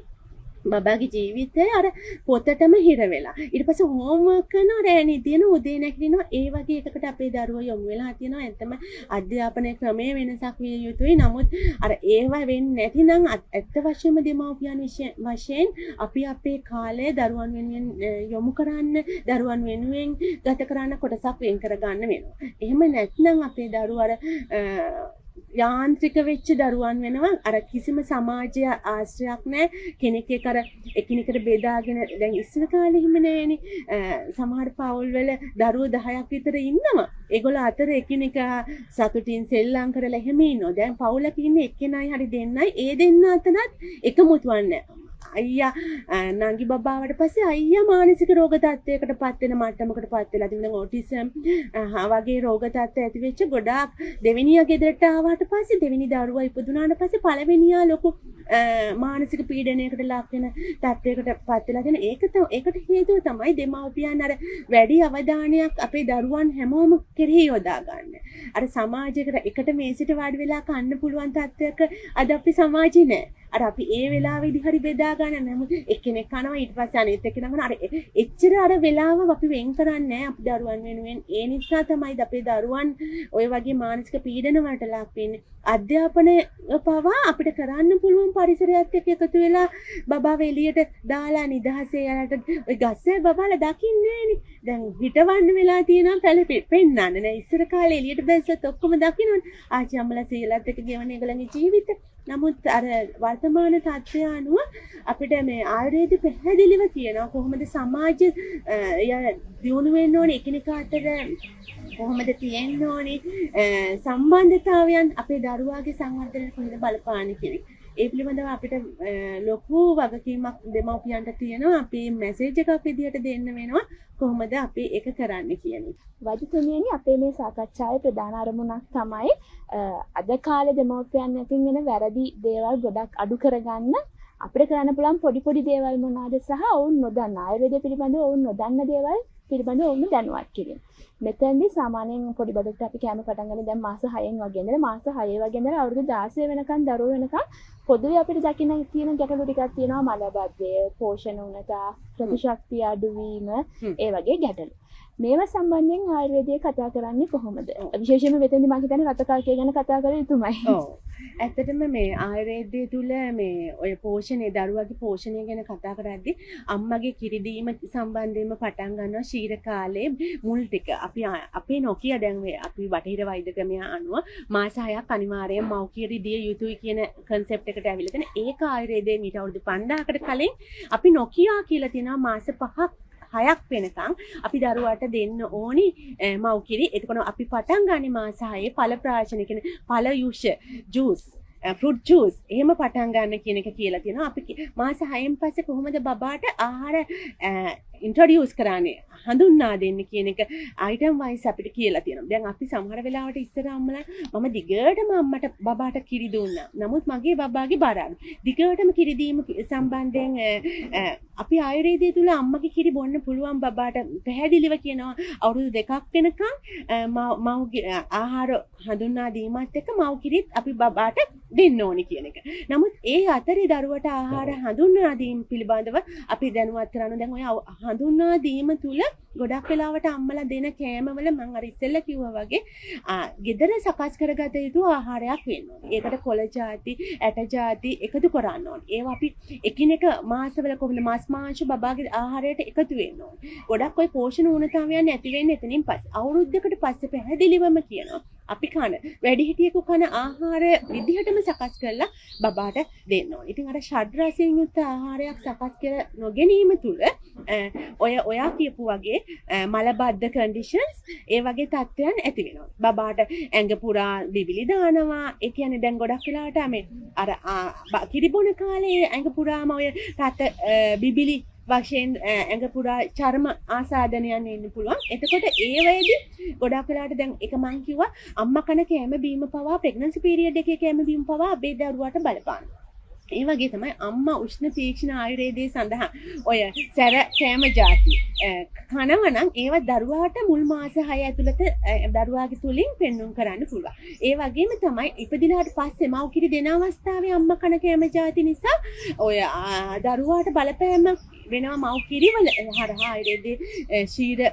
බබාගේ ජීවිතේ අර පොතටම හිර වෙලා. ඊට පස්සේ හෝම්වර්ක් කරනවා, රෑ නිදින උදේ නැගිටිනවා. ඒ වගේ එකකට අපේ දරුවෝ යොමු වෙලා තියෙනවා. එතම අධ්‍යාපන ක්‍රමයේ වෙනසක් විය යුතුයි. නමුත් අර ඒව වෙන්නේ නැතිනම් ඇත්ත වශයෙන්ම දෙමව්පියන් වශයෙන් අපි අපේ කාලය දරුවන් වෙනුවෙන් යොමු කරන්න, දරුවන් වෙනුවෙන් ගත කරන්න කොටසක් වෙන් කර ගන්න වෙනවා. එහෙම නැත්නම් අපේ දරුවෝ අර යාන්ත්‍රික වෙච්ච දරුවන් වෙනවා. අර කිසිම සමාජය ආශ්‍රයක් නැහැ. කෙනෙක් එක අර එකිනෙකට බෙදාගෙන දැන් ඉස්සර කාලේ හිම නෑනේ. සමහර පවුල් වල දරුවෝ 10ක් විතර ඉන්නවා. ඒගොල්ලෝ අතර එකිනෙකා සතුටින් සෙල්ලම් කරලා එහෙම ඉන්නවා. දැන් පවුලක ඉන්නේ එක්කෙනයි හරි දෙන්නයි. ඒ දෙන්න අතරත් එකමුතුවක් නැහැ. අයියා නංගි බබාවට පස්සේ අයියා මානසික රෝග තත්ත්වයකට පත් වෙන මට්ටමකට පත් වෙලා තිබුණා. ඔටිසම් වගේ රෝග තත්ත්ව ඇති වෙච්ච ගොඩාක් දෙවෙනියා ගෙදරට ආවට පස්සේ දෙවෙනි දරුවා ඉපදුනාට පස්සේ පළවෙනියා ලොකු මානසික පීඩනයකට ලක් වෙන තත්ත්වයකට පත් වෙලා තියෙන. ඒකට හේතුව තමයි දෙමාපියන් අර වැඩි අවධානයක් අපේ දරුවන් හැමෝම කෙරෙහි යොදා ගන්න. අර සමාජයකට එකට මේසෙට වාඩි වෙලා කන්න පුළුවන් තත්ත්වයක අද අපි සමාජේ නැහැ. අර අපි ඒ වෙලාවේදී හරි බෙදා ගන්න නමුත් එක්කෙනෙක් කනවා ඊට පස්සේ අනිත් එක්කෙනා කනවා. අර එච්චර අර වෙලාව අපි වෙන් කරන්නේ නැහැ අපි දරුවන් වෙනුවෙන්. ඒ නිසා තමයි අපේ දරුවන් ওই වගේ මානසික පීඩන වලට ලක් වෙන්නේ. අධ්‍යාපනය පවා අපිට කරන්න පුළුවන් පරිසරයත් එක්ක එකතු වෙලා බබාව එළියට දාලා නිදහසේ යාලට ওই ගස්සේ බබාලා දකින්නේ නැහනේ. දැන් හිටවන්න වෙලා තියෙනවා පැල පෙන්නන්න නෑ. ඉස්සර කාලේ එළියට බැස්සත් ඔක්කොම දකින්නවනේ. ආච්චි අම්මලා සීලත් එක්ක ගෙවන ඒගොල්ලන්ගේ ජීවිත. නමුත් අර වර්තමාන තත්ත්වය අනුව අපිට මේ ආයුර්වේද පැහැදිලිව කියනවා කොහොමද සමාජ දියුණු වෙන්න ඕනේ, එකිනෙකා අතර කොහොමද තියෙන්න ඕනේ සම්බන්ධතාවයන් අපේ දරුවාගේ සංවර්ධනයට කොහොමද බලපාන්නේ කියන එක. ඒ පිළිබඳව අපිට ලොකු වගකීමක් දෙමව්පියන්ට තියෙනවා. අපි මැසේජ් එකක් විදිහට දෙන්න වෙනවා කොහොමද අපි ඒක කරන්න කියන එක. වෛද්‍යතුමියනි, අපේ මේ සාකච්ඡාවේ ප්‍රධාන අරමුණක් තමයි අද කාලේ දෙමව්පියන් අතින් වෙන වැරදි දේවල් ගොඩක් අඩු කරගන්න අපිට කරන්න පුළුවන් පොඩි දේවල් මොනවාද සහ ඔවුන් නොදන්න ආයුර්වේදය පිළිබඳව ඔවුන් නොදන්න දේවල් පිළිබඳව ඔවුන් දැනුවත් කිරීම. මෙතෙන්දී සාමාන්‍යයෙන් පොඩි බඩට අපි කැම පටන් ගන්න දැන් මාස 6න් වගේ ඉඳලා මාස 6 වගේ ඉඳලා අවුරුදු 16 වෙනකන් දරුවෝ වෙනකන් පොදුවේ අපිට දකින්න තියෙන ගැටලු ටිකක් තියෙනවා. මලබද්ධය, පෝෂණ උණතා, ප්‍රතිශක්තිය අඩුවීම, ඒ වගේ ගැටලු. මේවා සම්බන්ධයෙන් ආයුර්වේදයේ කතා කරන්නේ කොහොමද? විශේෂයෙන්ම මෙතෙන්දී මම හිතන්නේ රතකාර්කය ගැන කතා කර යුතුමයි. ඔව්. ඇත්තටම මේ ආයුර්වේදයේ තුල මේ ඔය පෝෂණය, දරුවගේ පෝෂණය ගැන කතා කරද්දී අම්මගේ කිරිදීම සම්බන්ධයෙන්ම පටන් ගන්නවා ශීර කාලේ මුල් ටික. අපි නොකිය දැන් අපි බටහිර වෛද්‍ය ක්‍රමය අනුව මාස 6ක් අනිවාර්යයෙන් මව් කිරි දිය යුතුයි කියන concept එකට ඇවිල්ලා තියෙන. ඒක ආයුර්වේදයේ මීට අවුරුදු 5000කට කලින් අපි නොකියා කියලා තියෙනවා මාස 5ක් 6ක් වෙනකන් අපි දරුවාට දෙන්න ඕනි මව් කිරි. එතකොට අපි පටන් ගන්නේ මාස 6 පළ ප්‍රාශන කියන පළ යුෂ ජූස් ෆෘට් ජූස් එහෙම පටන් ගන්න කියන එක කියලා තියෙනවා. අපි මාස 6න් පස්සේ කොහොමද බබාට ආහාර ඉන්ට්‍රොඩියුස් කරන්නේ හඳුන්වා දෙන්න කියන එක අයිටම් වයිස් අපිට කියලා තියෙනවා. දැන් අපි සමහර වෙලාවට ඉස්සර අම්මලා මම දිගටම අම්මට බබාට කිරි දුන්නා. නමුත් මගේ බබාගේ බර අඩු. දිගටම කිරි දීම සම්බන්ධයෙන් අපි ආයුර්වේදයේ තුල අම්මගේ කිරි බොන්න පුළුවන් බබාට පැහැදිලිව කියනවා අවුරුදු 2ක් වෙනකන් මව්ගේ ආහාර හඳුන්වා දීමත් එක්ක මව් කිරිත් අපි බබාට දෙන්න ඕනි කියන එක. නමුත් ඒ අතරේ දරුවට ආහාර හඳුන්වා දීම පිළිබඳව අපි දැනුවත් කරන දැන් ඔය හඳුන්වා දීම තුල ගොඩක් වෙලාවට අම්මලා දෙන කෑමවල මම අර ඉස්සෙල්ලා කිව්වා වගේ ගෙදර සකස් කරගත යුතු ආහාරයක් වෙන්න ඕනේ. ඒකට කොළ ಜಾති, ඇට ಜಾති එකතු කරන්න ඕනේ. ඒවා අපි එකිනෙක මාසවල කොහොමද මාස් මාංශ බබාගේ ආහාරයට එකතු වෙන්න ඕනේ. ගොඩක් ඔය පෝෂණ ඌනතාවයන් නැති වෙන්නේ එතනින් පස්සේ. අවුරුද්දකට පස්සේ පැහැදිලිවම කියනවා අපි කන වැඩිහිටියෙකු කන ආහාර විදිහටම සකස් කරලා බබාට දෙන්න ඕනේ. ඉතින් අර ෂඩ් රසයෙන් යුක්ත ආහාරයක් සකස් කර නොගැනීම තුල ඔයා කියපු වගේ මලබද්ධ කන්ඩිෂන්ස් ඒ වගේ තත්ත්වයන් ඇති වෙනවා. බබාට ඇඟ පුරා බිබිලි දානවා. ඒ කියන්නේ දැන් ගොඩක් වෙලාවට මේ අර කිරිබොන කාලේ ඇඟ පුරාම ඔය රට බිබිලි වශයෙන් ඇඟ පුරා චර්ම ආසාදනයන් එන්න පුළුවන්. එතකොට ඒ වෙලෙදි ගොඩක් වෙලාවට දැන් එක මං කිව්වා අම්මා කන කෑම බීම පවා ප්‍රෙග්නන්සි පීරියඩ් එකේ කෑම බීම පවා අපේ දරුවාට බලපානවා. ඒ වගේ තමයි අම්මා උෂ්ණ තීක්ෂණ ආයුර්වේදයේ සඳහන් ඔය සැර කෑම ಜಾති කනවනම් ඒව දරුවාට මුල් මාස 6 ඇතුළත දරුවාගේ තුලින් පෙන්눔 කරන්න පුළුවන්. ඒ වගේම තමයි ඉපදිනාට පස්සේ මව් කිරි දෙන අවස්ථාවේ අම්මා කන කෑම ಜಾති නිසා ඔය දරුවාට බලපෑම වෙනවා මව් කිරිවල හරහා ආයුර්වේදයේ ශීර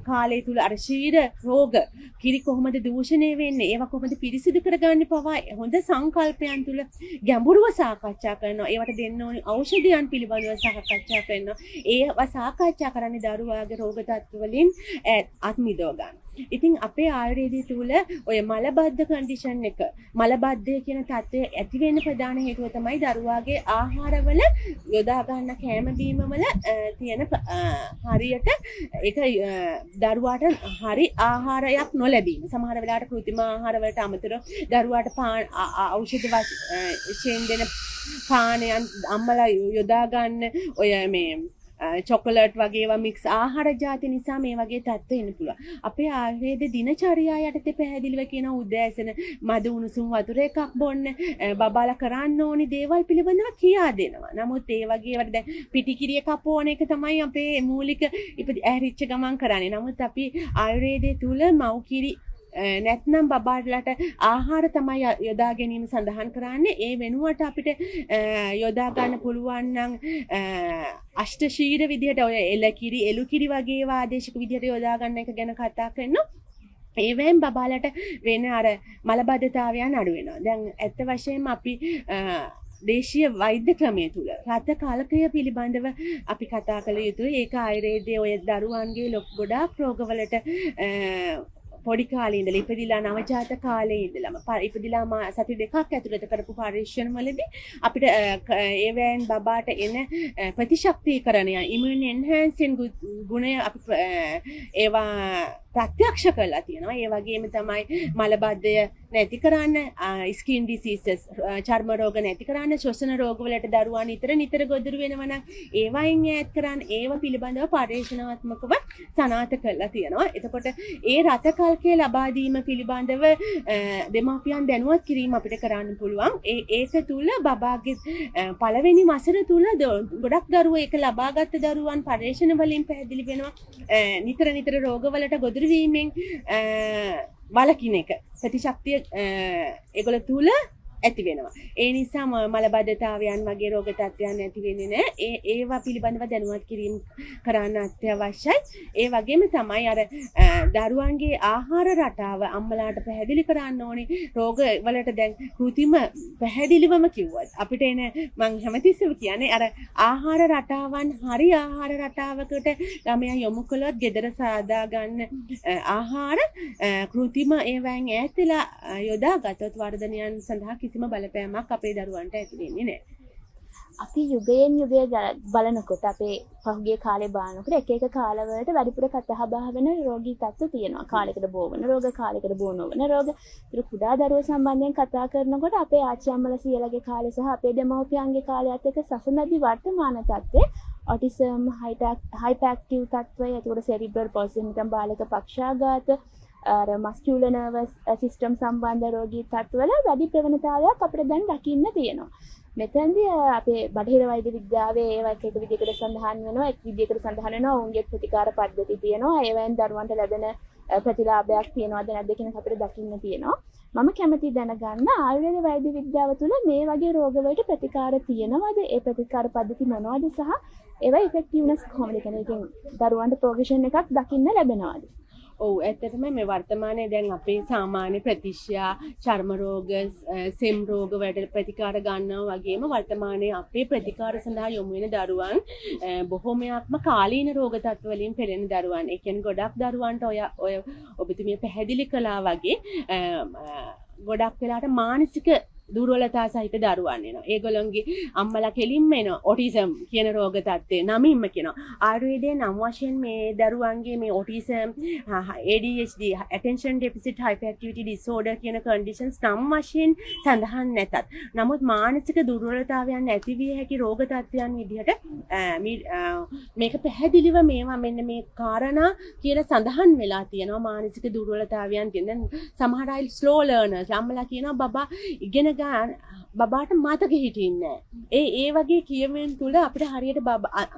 කාලය තුල අර ශීර රෝග කිරි කොහොමද දූෂණය වෙන්නේ ඒවා කොහොමද පිරිසිදු කරගන්නේ පවා හොඳ සංකල්පයන් තුල ගැඹුරුව සාකච්ඡා කරනවා. ඒවට දෙන්න ඕනි ඖෂධයන් පිළිබඳව සාකච්ඡා කරනවා. ඒවා සාකච්ඡා කරන්නේ දරුවාගේ රෝග තත්ත්ව වලින් අත් මිදව ගන්න. ඉතින් අපේ ආයුර්වේදයේ තුල ඔය මලබද්ධ කන්ඩිෂන් එක මලබද්ධය කියන තත්ත්වය ඇති වෙන්න ප්‍රධාන හේතුව තමයි දරුවාගේ ආහාරවල යොදා ගන්න කෑම බීම වල තියෙන හරියට ඒක දරුවාට හරි ආහාරයක් නොලැබීම. සමහර වෙලාවට කෘත්‍රිම ආහාර වලට අමතරව දරුවාට ඖෂධ වශයෙන් දෙන පානයන් අම්මලා යොදා ගන්න ඔය මේ චොකලට් වගේ ඒවා මික්ස් ආහාර ಜಾති නිසා මේ වගේ තත්ත්ව එන්න පුළුවන්. අපේ ආයුර්වේද දිනචර්යා යටතේ පැහැදිලිව කියන උදෑසන මද උණුසුම් වතුර එකක් බොන්න බබාලා කරන්න ඕනි දේවල් පිළිබඳව කියා දෙනවා. නමුත් ඒ වගේ ඒවට දැන් පිටිකිරිය කපෝන එක තමයි අපේ මූලික ඇරිච්ච ගමන් කරන්නේ. නමුත් අපි ආයුර්වේදයේ තුල මව්කිරි නැත්නම් බබාලට ආහාර තමයි යොදා ගැනීම සඳහන් කරන්නේ. ඒ වෙනුවට අපිට යොදා ගන්න පුළුවන් නම් අෂ්ටශීර විදිහට ඔය එලකිරි එලුකිරි වගේ ආදේශික විදිහට යොදා ගන්න එක ගැන කතා කරනවා. ඒවෙන් බබාලට වෙන අර මලබද්ධතාවයන් අඩු වෙනවා. දැන් ඇත්ත වශයෙන්ම අපි දේශීය වෛද්‍ය ක්‍රමය තුල රත කාලකය පිළිබඳව අපි කතා කළ යුතුයි. ඒක ආයුර්වේදයේ ඔය දරුවන්ගේ ගොඩාක් රෝගවලට පොඩි කාලේ ඉඳලා ඉපදිලා නවජාත කාලේ ඉඳලම ඉපදිලා සති දෙකක් ඇතුළත කරපු පරීක්ෂණ වලදී අපිට ඒවෙන් බබාට එන ප්‍රතිශක්තිකරණය ඉමුන් එන්හැන්සින් ගුණය අපි ඒවා ප්‍රත්‍යක්ෂ කරලා තියෙනවා. ඒ වගේම තමයි මලබද්ධය නැති කරන්න, ස්කින් ඩිසීසස් චර්ම රෝග නැති කරන්න, ශ්වසන රෝග වලට දරුවා නිතර ගොදුරු වෙනවා නම් ඒවයින් ඈත් කරන්න ඒව පිළිබඳව පරීක්ෂණාත්මකව සනාථ කරලා තියෙනවා. එතකොට ඒ රත කල්කය ලබා දීම පිළිබඳව දෙමාපියන් දැනුවත් කිරීම අපිට කරන්න පුළුවන්. ඒක තුල බබාගේ පළවෙනි වසර තුල ගොඩක් දරුවෝ ඒක ලබාගත් දරුවන් පරීක්ෂණ වලින් පැහැදිලි වෙනවා නිතර රෝගවලට ගොදුරු වීමෙන් වලකින එක ප්‍රතිශක්තිය ඒගොල්ල තුල ඇති වෙනවා. ඒ නිසා මලබද්ධතාවයන් වගේ රෝග තත්ත්වයන් ඇති වෙන්නේ නැහැ. ඒවා පිළිබඳව දැනුවත් කිරීම කරන්න අත්‍යවශ්‍යයි. ඒ වගේම තමයි අර දරුවන්ගේ ආහාර රටාව අම්මලාට පැහැදිලි කරන්න ඕනේ. රෝග වලට දැන් කෘතිම පැහැදිලිවම කිව්වත් අපිට එන මම හැමතිස්සෙම කියන්නේ අර ආහාර රටාවන් හරි ආහාර රටාවකට ළමයා යොමු කළොත් gedara සාදා ගන්න ආහාර කෘතිම ඒවෙන් ඈත්ලා යොදා ගතොත් වර්ධනයන් සඳහා කිසිම බලපෑමක් අපේ දරුවන්ට ඇති වෙන්නේ නැහැ. අපි යුගයෙන් යුගය බලනකොට අපේ පහුගිය කාලේ බලනකොට එක එක කාලවලට වැඩිපුර කතා බහ වෙන රෝගී තත්ත්ව තියෙනවා. කාලයකට බෝ වෙන රෝග, කාලයකට බෝ නොවන රෝග. ඒක කුඩා දරුවෝ සම්බන්ධයෙන් කතා කරනකොට අපේ ආච්චි අම්මලා සියලගේ කාලේ සහ අපේ දෙමව්පියන්ගේ කාලයත් එක්ක සසඳදී වර්තමාන තත්ත්වයේ ඔටිසම්, හයිපැක්ටිව් තත්ත්වය, එතකොට සෙරිබ්‍රල් පොල්සි නිකන් බාලක පක්ෂාඝාත, අර මස්කියුලර් නර්වස් සිස්ටම් සම්බන්ධ රෝගී තත්ත්වවල වැඩි ප්‍රවණතාවයක් අපිට දැන් දකින්න තියෙනවා. මෙතනදී අපේ බටහිර වෛද්‍ය විද්‍යාවේ ඒවා එක විදිහකට සඳහන් වෙනවා, එක් විදිහකට සඳහන් වෙනවා. ඔවුන්ගේ ප්‍රතිකාර පද්ධති තියෙනවා. ඒවෙන් දරුවන්ට ලැබෙන ප්‍රතිලාභයක් තියෙනවද නැද්ද කියන අපිට දකින්න තියෙනවා. මම කැමති දැනගන්න ආයුර්වේද වෛද්‍ය විද්‍යාව තුළ මේ වගේ රෝගවලට ප්‍රතිකාර තියෙනවද? ඒ ප්‍රතිකාර පද්ධති මොනවද සහ ඒවා ඉෆෙක්ටිව්නස් කොහොමද? කියන එකෙන් දරුවන්ට ප්‍රොග්‍රෙෂන් එකක් දකින්න ලැබෙනවද? ඔව් ඇත්තටම මේ වර්තමානයේ දැන් අපේ සාමාන්‍ය ප්‍රතිශ්‍යා, චර්ම රෝග, සෙම් රෝග වලට ප්‍රතිකාර ගන්නවා වගේම වර්තමානයේ අපේ ප්‍රතිකාර සඳහා යොමු වෙන දරුවන් බොහෝමයක්ම කාලීන රෝග තත්ත්ව වලින් පෙළෙන දරුවන්. ඒ කියන්නේ ගොඩක් දරුවන්ට ඔය ඔබතුමිය පැහැදිලි කළා වගේ ගොඩක් වෙලාට මානසික දුර්වලතා සහිත දරුවන් එනවා. ඒගොල්ලන්ගේ අම්මලා කෙලින්ම එනවා ඔටිසම් කියන රෝග තත්ත්වය නමින්ම කියනවා. ආයුර්වේදයේ නම් වශයෙන් මේ දරුවන්ගේ මේ autism, ADHD, attention deficit hyperactivity disorder කියන conditions නම් වශයෙන් සඳහන් නැතත්, නමුත් මානසික දුර්වලතාවයන් ඇතිවිය හැකි රෝග තත්ත්වයන් විදිහට මේක පැහැදිලිව මේවා මෙන්න මේ කාරණා කියලා සඳහන් වෙලා තියෙනවා. මානසික දුර්වලතාවයන් කියන සමහර අය slow learners, අම්මලා කියනවා බබා ඉගෙන බබාට මතක හිටින්නේ නැහැ. ඒ වගේ කියවෙන තුල අපිට හරියට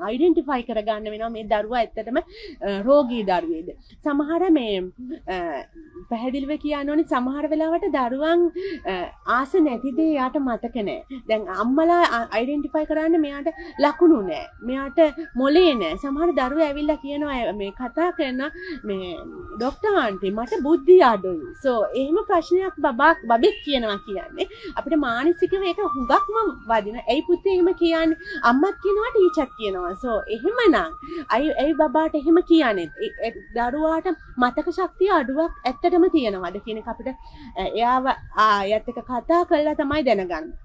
අයිඩෙන්ටිෆයි කරගන්න වෙනවා මේ දරුවා ඇත්තටම රෝගී දරුවේද. සමහර මේ පැහැදිලිව කියන්න ඕනේ සමහර වෙලාවට දරුවන් ආස නැති දේ යාට මතක නැහැ. දැන් අම්මලා අයිඩෙන්ටිෆයි කරන්න මෙයාට ලකුණු නැහැ. මෙයාට මොලේ නැහැ. සමහර දරුවෝ ඇවිල්ලා කියනවා මේ කතා කරන මේ ડોක්ටර් ආන්ටි මට බුද්ධිය අඩුයි. සෝ එහෙම ප්‍රශ්නයක් බබෙක් කියනවා කියන්නේ අපිට මානසිකව ඒක හුඟක්ම වදින. ඇයි පුතේ එහෙම කියන්නේ? අම්මත් කියනවා ටීචර්ත් කියනවා. සෝ එහෙමනම් ඇයි බබාට එහෙම කියන්නේ? දරුවාට මතක ශක්තිය අඩුවක් ඇත්තටම තියෙනවද කියන එක අපිට එයාව ආයත් එක කතා කරලා තමයි දැනගන්නේ.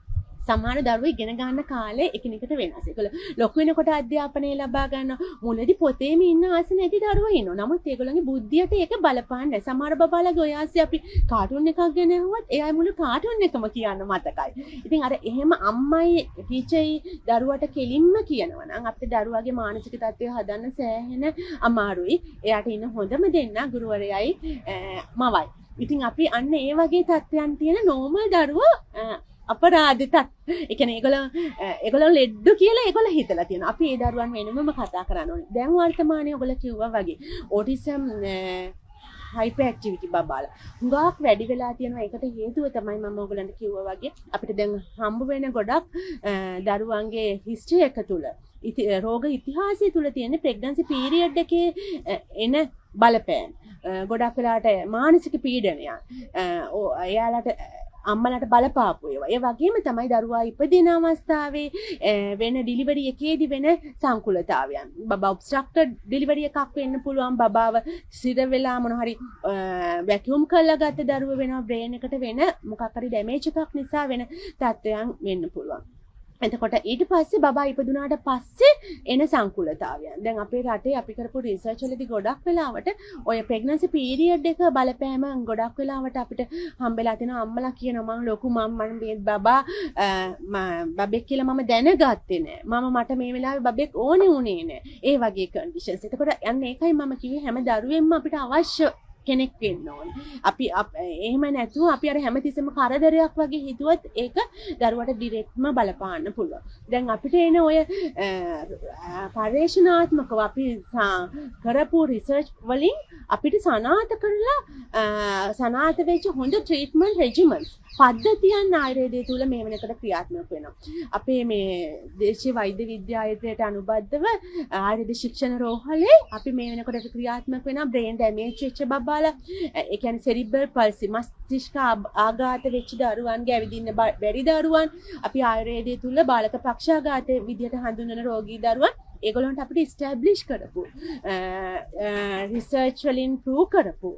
සමහර දරුවෝ ඉගෙන ගන්න කාලේ එකිනෙකට වෙනස්. ඒකල ලොකු වෙනකොට අධ්‍යාපනය ලබා ගන්න මුලදී පොතේම ඉන්න ආස නැති දරුවෝ ඉන්නවා. නමුත් ඒගොල්ලන්ගේ බුද්ධියට ඒක බලපාන්නේ නැහැ. සමහර බබාලාගේ ඔය ආසේ අපි කාටුන් එකක් ගෙන ඇහුවත් එයා මුළු කාටුන් එකම කියන්න මතකයි. ඉතින් අර එහෙම අම්මයි ටීචර්යි දරුවට කෙලින්ම කියනවා නම් අපේ දරුවාගේ මානසික තත්ත්වය හදන්න සෑහෙන අමාරුයි. එයාට ඉන්න හොඳම දෙන්න ගුරුවරයයි මවයි. ඉතින් අපි අන්න ඒ වගේ තත්ත්වයන් තියෙන නෝමල් දරුවෝ අපරාධිතත් ඒ කියන්නේ ඒගොල්ලෝ ලෙඩ්ඩු කියලා ඒගොල්ලෝ හිතලා තියෙනවා. අපි ඒ දරුවන් වෙනමම කතා කරන්න ඕනේ. දැන් වර්තමානයේ ඔයගොල්ලෝ කිව්වා වගේ ඔටිසම් hyperactivity බබාලා හුඟක් වැඩි වෙලා තියෙනවා. ඒකට හේතුව තමයි මම ඔයගොල්ලන්ට කිව්වා වගේ අපිට දැන් හම්බ වෙන ගොඩක් දරුවන්ගේ හිස්ටරි එක තුල රෝග ඉතිහාසය තුල තියෙන ප්‍රෙග්නන්සි පීරියඩ් එකේ එන බලපෑම් ගොඩක් වෙලාට මානසික පීඩනයන් එයාලට අම්මලට බලපාපු ඒවා. ඒ වගේම තමයි දරුවා ඉපදින අවස්ථාවේ වෙන ඩිලිවරි එකේදී වෙන සංකුලතාවයන්. බබා ඔබ්ස්ට්‍රක්ටඩ් ඩිලිවරි එකක් වෙන්න පුළුවන්. බබාව සිර වෙලා මොන හරි වැකියුම් කරලා ගත්ත දරුව වෙනවා. බ්‍රේන් එකට වෙන මොකක් හරි ඩැමේජ් එකක් නිසා වෙන තත්ත්වයන් වෙන්න පුළුවන්. එතකොට ඊට පස්සේ බබා ඉපදුනාට පස්සේ එන සංකුලතාවයන්. දැන් අපේ රටේ අපි කරපු රිසර්ච් වලදී ගොඩක් වෙලාවට ඔය ප්‍රෙග්නන්සි පීරියඩ් එක බලපෑම ගොඩක් වෙලාවට අපිට හම්බෙලා තියෙනවා. අම්මලා කියනවා මම ලොකු මම මේ බබා බබෙක් කියලා මම දැනගත්තේ නෑ. මට මේ වෙලාවේ බබෙක් ඕනේ උනේ නෑ. ඒ වගේ කන්ඩිෂන්ස්. එතකොට යන්න ඒකයි මම කිව්වේ හැම දරුවෙක්ම අපිට අවශ්‍ය කෙනෙක් වෙන්න ඕනේ. අපි එහෙම නැතුව අපි අර හැමතිස්සෙම කරදරයක් වගේ හිතුවත් ඒක දරුවට ඩිරෙක්ට්ම බලපාන්න පුළුවන්. දැන් අපිට එන ඔය පරිශනාත්මකව අපි කරපු රිසර්ච් වලින් අපිට සනාථ කරලා සනාථ වෙච්ච හොඳ ට්‍රීට්මන්ට් රෙජිමන්ස් පද්ධතියන් ආයුර්වේදයේ තුල මේ වෙනකොට ක්‍රියාත්මක වෙනවා. අපේ මේ දේශීය වෛද්‍ය විද්‍යාලයට අනුබද්ධව ආයුර්වේද ශික්ෂණ රෝහලේ අපි මේ වෙනකොට ක්‍රියාත්මක වෙනවා බ්‍රේන් ඩැමේජ් වෙච්ච බබාලා ඒ කියන්නේ සෙරිබ්‍රල් පල්සි මස්තිෂ්ක ආඝාත වෙච්ච දරුවන්ගේ ඇවිදින්න බැරි දරුවන් අපි ආයුර්වේදයේ තුල බාලක පක්ෂාඝාත විදියට හඳුන්වන රෝගී දරුවන් ඒගොල්ලන්ට අපිට ඉස්ටැබ්ලිෂ් කරපු රිසර්ච් වලින් ප්‍රූව් කරපු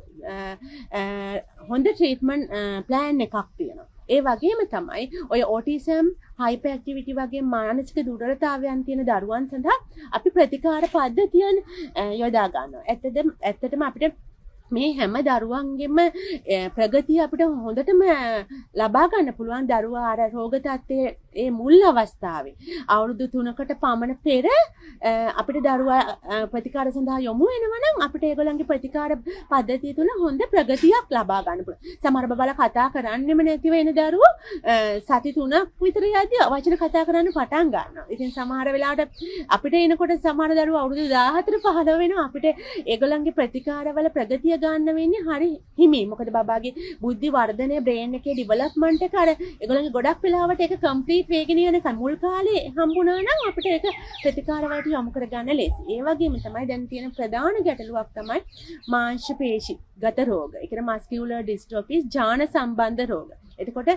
හොඳ ට්‍රීට්මන්ට් ප්ලෑන් එකක් තියෙනවා. ඒ වගේම තමයි ඔය ඔටිසම් හයිපර් ඇක්ටිවිටි වගේ මානසික දුර්වලතාවයන් තියෙන දරුවන් සඳහා අපි ප්‍රතිකාර පද්ධතියන් යොදා ගන්නවා. ඇත්තටම අපිට මේ හැම දරුවන්ගෙම ප්‍රගතිය අපිට හොඳටම ලබා ගන්න පුළුවන් දරුවා අර රෝග තත්ත්වයේ ඒ මුල් අවස්ථාවේ අවුරුදු 3කට පමණ පෙර අපිට දරුවා ප්‍රතිකාර සඳහා යොමු වෙනවා නම් අපිට ඒගොල්ලන්ගේ ප්‍රතිකාර පද්ධතිය තුළ හොඳ ප්‍රගතියක් ලබා ගන්න පුළුවන්. සමහර බබලා කතා කරන්නෙම නැතිව එන දරුවෝ සති 3ක් විතර යද්දී වචන කතා කරන්න පටන් ගන්නවා. ඉතින් සමහර වෙලාවට අපිට එනකොට සමහර දරුවෝ අවුරුදු 14 15 වෙනවා අපිට ඒගොල්ලන්ගේ ප්‍රතිකාරවල ප්‍රගතිය ගන්න වෙන්නේ හරි හිමි. මොකද බබාගේ බුද්ධි වර්ධනය බ්‍රේන් එකේ ඩෙවලොප්මන්ට් එක අර ඒගොල්ලන්ගේ ගොඩක් වෙලාවට ඒක කම්ප්ලීට් වෙගෙන යන මුල් කාලේ හම්බුණා නම් අපිට ඒක ප්‍රතිකාර වලට යොමු කරගන්න ලේසි. ඒ වගේම තමයි දැන් තියෙන ප්‍රධාන ගැටලුවක් තමයි මාංශ පේශි ගත රෝග. ඒ කියන්නේ මස්කියුලර් ඩිස්ට්‍රොෆිස් ජාන සම්බන්ධ රෝග. එතකොට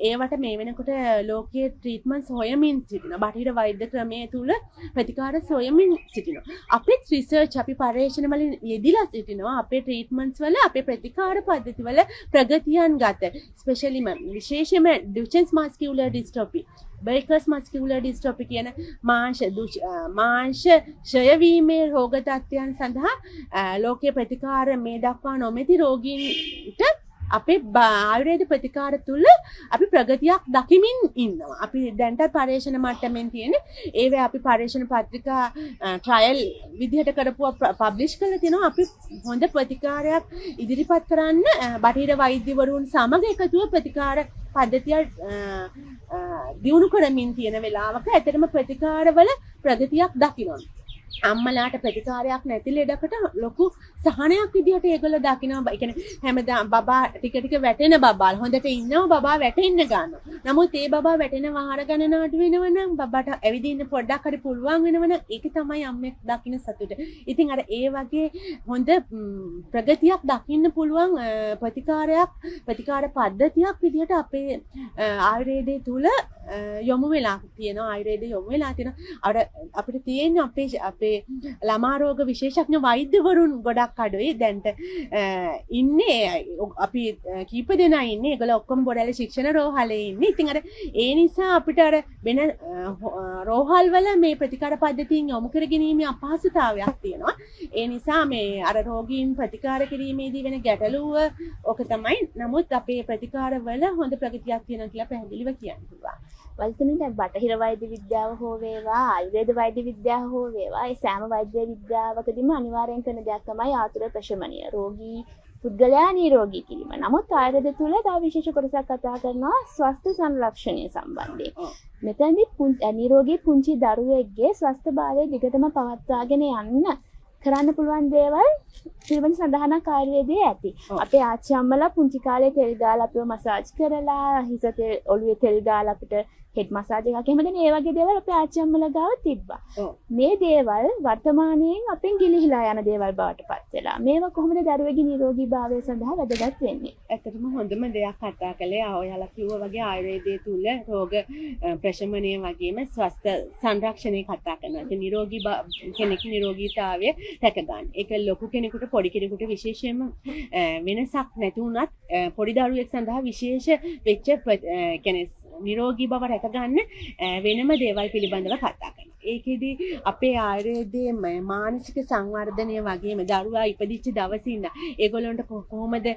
ඒවට මේ වෙනකොට ලෝකයේ ට්‍රීට්මන්ට්ස් හොයමින් සිටිනවා. බටහිර වෛද්‍ය ක්‍රමයේ තුල ප්‍රතිකාර සොයමින් සිටිනවා. අපේ රිසර්ච් අපි පරීක්ෂණ වලින් යෙදিলা සිටිනවා. අපේ ට්‍රීට්මන්ට්ස් වල අපේ ප්‍රතිකාර පද්ධති වල ප්‍රගතියන් ගත. ස්පෙෂලිම විශේෂයෙන්ම ඩුචෙන්ස් මස්කියුලර් ඩිස්ට්‍රොෆි බේකර්ස් මස්කියුලර් ඩිස්ට්‍රොෆි කියන මාංශ ක්ෂය වීමේ රෝග තත්ත්වයන් සඳහා ලෝකයේ ප්‍රතිකාර මේ දක්වා නොමැති රෝගීන්ට අපේ ආයුර්වේද ප්‍රතිකාර තුල අපි ප්‍රගතියක් දකිමින් ඉන්නවා. අපි දැන්ට පරීක්ෂණ මට්ටමින් තියෙන ඒවේ අපි පරීක්ෂණ පත්‍රිකා ට්‍රයල් විදිහට කරපුවා පබ්ලිෂ් කරලා තිනවා. අපි හොඳ ප්‍රතිකාරයක් ඉදිරිපත් කරන්න බටහිර වෛද්‍යවරුන් සමග එකතුව ප්‍රතිකාර පද්ධතිය දියුණු කරමින් තියෙන වෙලාවක ඇත්තටම ප්‍රතිකාරවල ප්‍රගතියක් දකිනවා. අම්මලාට ප්‍රතිකාරයක් නැති ලෙඩකට ලොකු සහනයක් විදිහට ඒගොල්ලෝ දකිනවා. ඒ කියන්නේ හැමදාම බබා ටික ටික වැටෙන බබාල් හොඳට ඉන්නව බබා වැටෙන්න ගන්නවා. නමුත් ඒ බබා වැටෙන වාර ගණන අඩු වෙනවනම් බබාට ඇවිදින්න පොඩ්ඩක් හරි පුළුවන් වෙනවනම් ඒක තමයි අම්මෙක් දකින්න සතුට. ඉතින් අර ඒ වගේ හොඳ ප්‍රගතියක් දකින්න පුළුවන් ප්‍රතිකාර පද්ධතියක් විදිහට අපේ ආයුර්වේදයේ තුල යොමු වෙලා තියෙනවා. ආයුර්වේදයේ යොමු වෙලා තියෙනවා. අපිට තියෙන අපේ ළමා රෝග විශේෂඥ වෛද්‍යවරුන් ගොඩක් අඩුයි දැන්ට ඉන්නේ. අපි කීප දෙනා ඉන්නේ. ඒගොල්ලෝ ඔක්කොම බොරැල්ල ශික්ෂණ රෝහලේ ඉන්නේ. ඉතින් අර ඒ නිසා අපිට අර වෙන රෝහල් වල මේ ප්‍රතිකාර පද්ධතියෙන් යොමු කර ගැනීමේ අපහසුතාවයක් තියෙනවා. ඒ නිසා මේ අර රෝගීන් ප්‍රතිකාර කිරීමේදී වෙන ගැටලුව ඔක තමයි. නමුත් අපේ ප්‍රතිකාර වල හොඳ ප්‍රගතියක් තියෙනවා කියලා පැහැදිලිව කියන්න පුළුවන්. වල්තුමින් දැන් බටහිර වෛද්‍ය විද්‍යාව හෝ වේවා ආයුර්වේද වෛද්‍ය විද්‍යාව හෝ වේවා ඒ සෑම වෛද්‍ය විද්‍යාවකදීම අනිවාර්යෙන් කරන දෙයක් තමයි ආතුර ප්‍රශමනය රෝගී පුද්ගලයා නිරෝගී කිරීම. නමුත් ආයුර්වේද තුල තව විශේෂ කොටසක් කතා කරනවා ස්වස්ථ සංරක්ෂණය සම්බන්ධයෙන්. මෙතනදී නිරෝගී පුංචි දරුවෙක්ගේ ස්වස්ථභාවය දිගටම පවත්වාගෙන යන්න කරන්න පුළුවන් දේවල් පිළිබඳ සඳහනක් ආයුර්වේදයේ ඇති. අපේ ආච්චි අම්මලා පුංචි කාලේ තෙල් දාලා අපිව මසාජ් කරලා හිස ඔළුවේ තෙල් දාලා අපිට හෙඩ් මසාජ් එකක් එහෙම දෙන ඒ වගේ දේවල් අපේ ආච්චි අම්මලා ගාව තිබ්බා. මේ දේවල් වර්තමානයෙන් අපෙන් ගිලිහිලා යන දේවල් බවට පත් වෙලා. මේවා කොහොමද දරුවෙකුගේ නිරෝගීභාවය සඳහා වැදගත් වෙන්නේ? ඇත්තටම හොඳම දෙයක් කතා කළේ ඔයාලා කිව්වා වගේ ආයුර්වේදයේ තුල රෝග ප්‍රශමනය වගේම ස්වස්ථ සංරක්ෂණය කතා කරනවා. ඒ නිරෝගී කෙනෙක් නිරෝගීතාවය රැක ගන්න. ඒක ලොකු කෙනෙකුට පොඩි කෙනෙකුට විශේෂයෙන්ම වෙනසක් නැති වුණත් පොඩි දරුවෙක් සඳහා විශේෂ වෙච්ච කියන්නේ නිරෝගී බව රැක ගන්න වෙනම දේවල් පිළිබඳව කතා කරනවා. ඒකෙදි අපේ ආයුර්වේදයේ මානසික සංවර්ධනය වගේම දරුවා ඉපදිච්ච දවසේ ඉඳන් ඒගොල්ලන්ට කොහොමද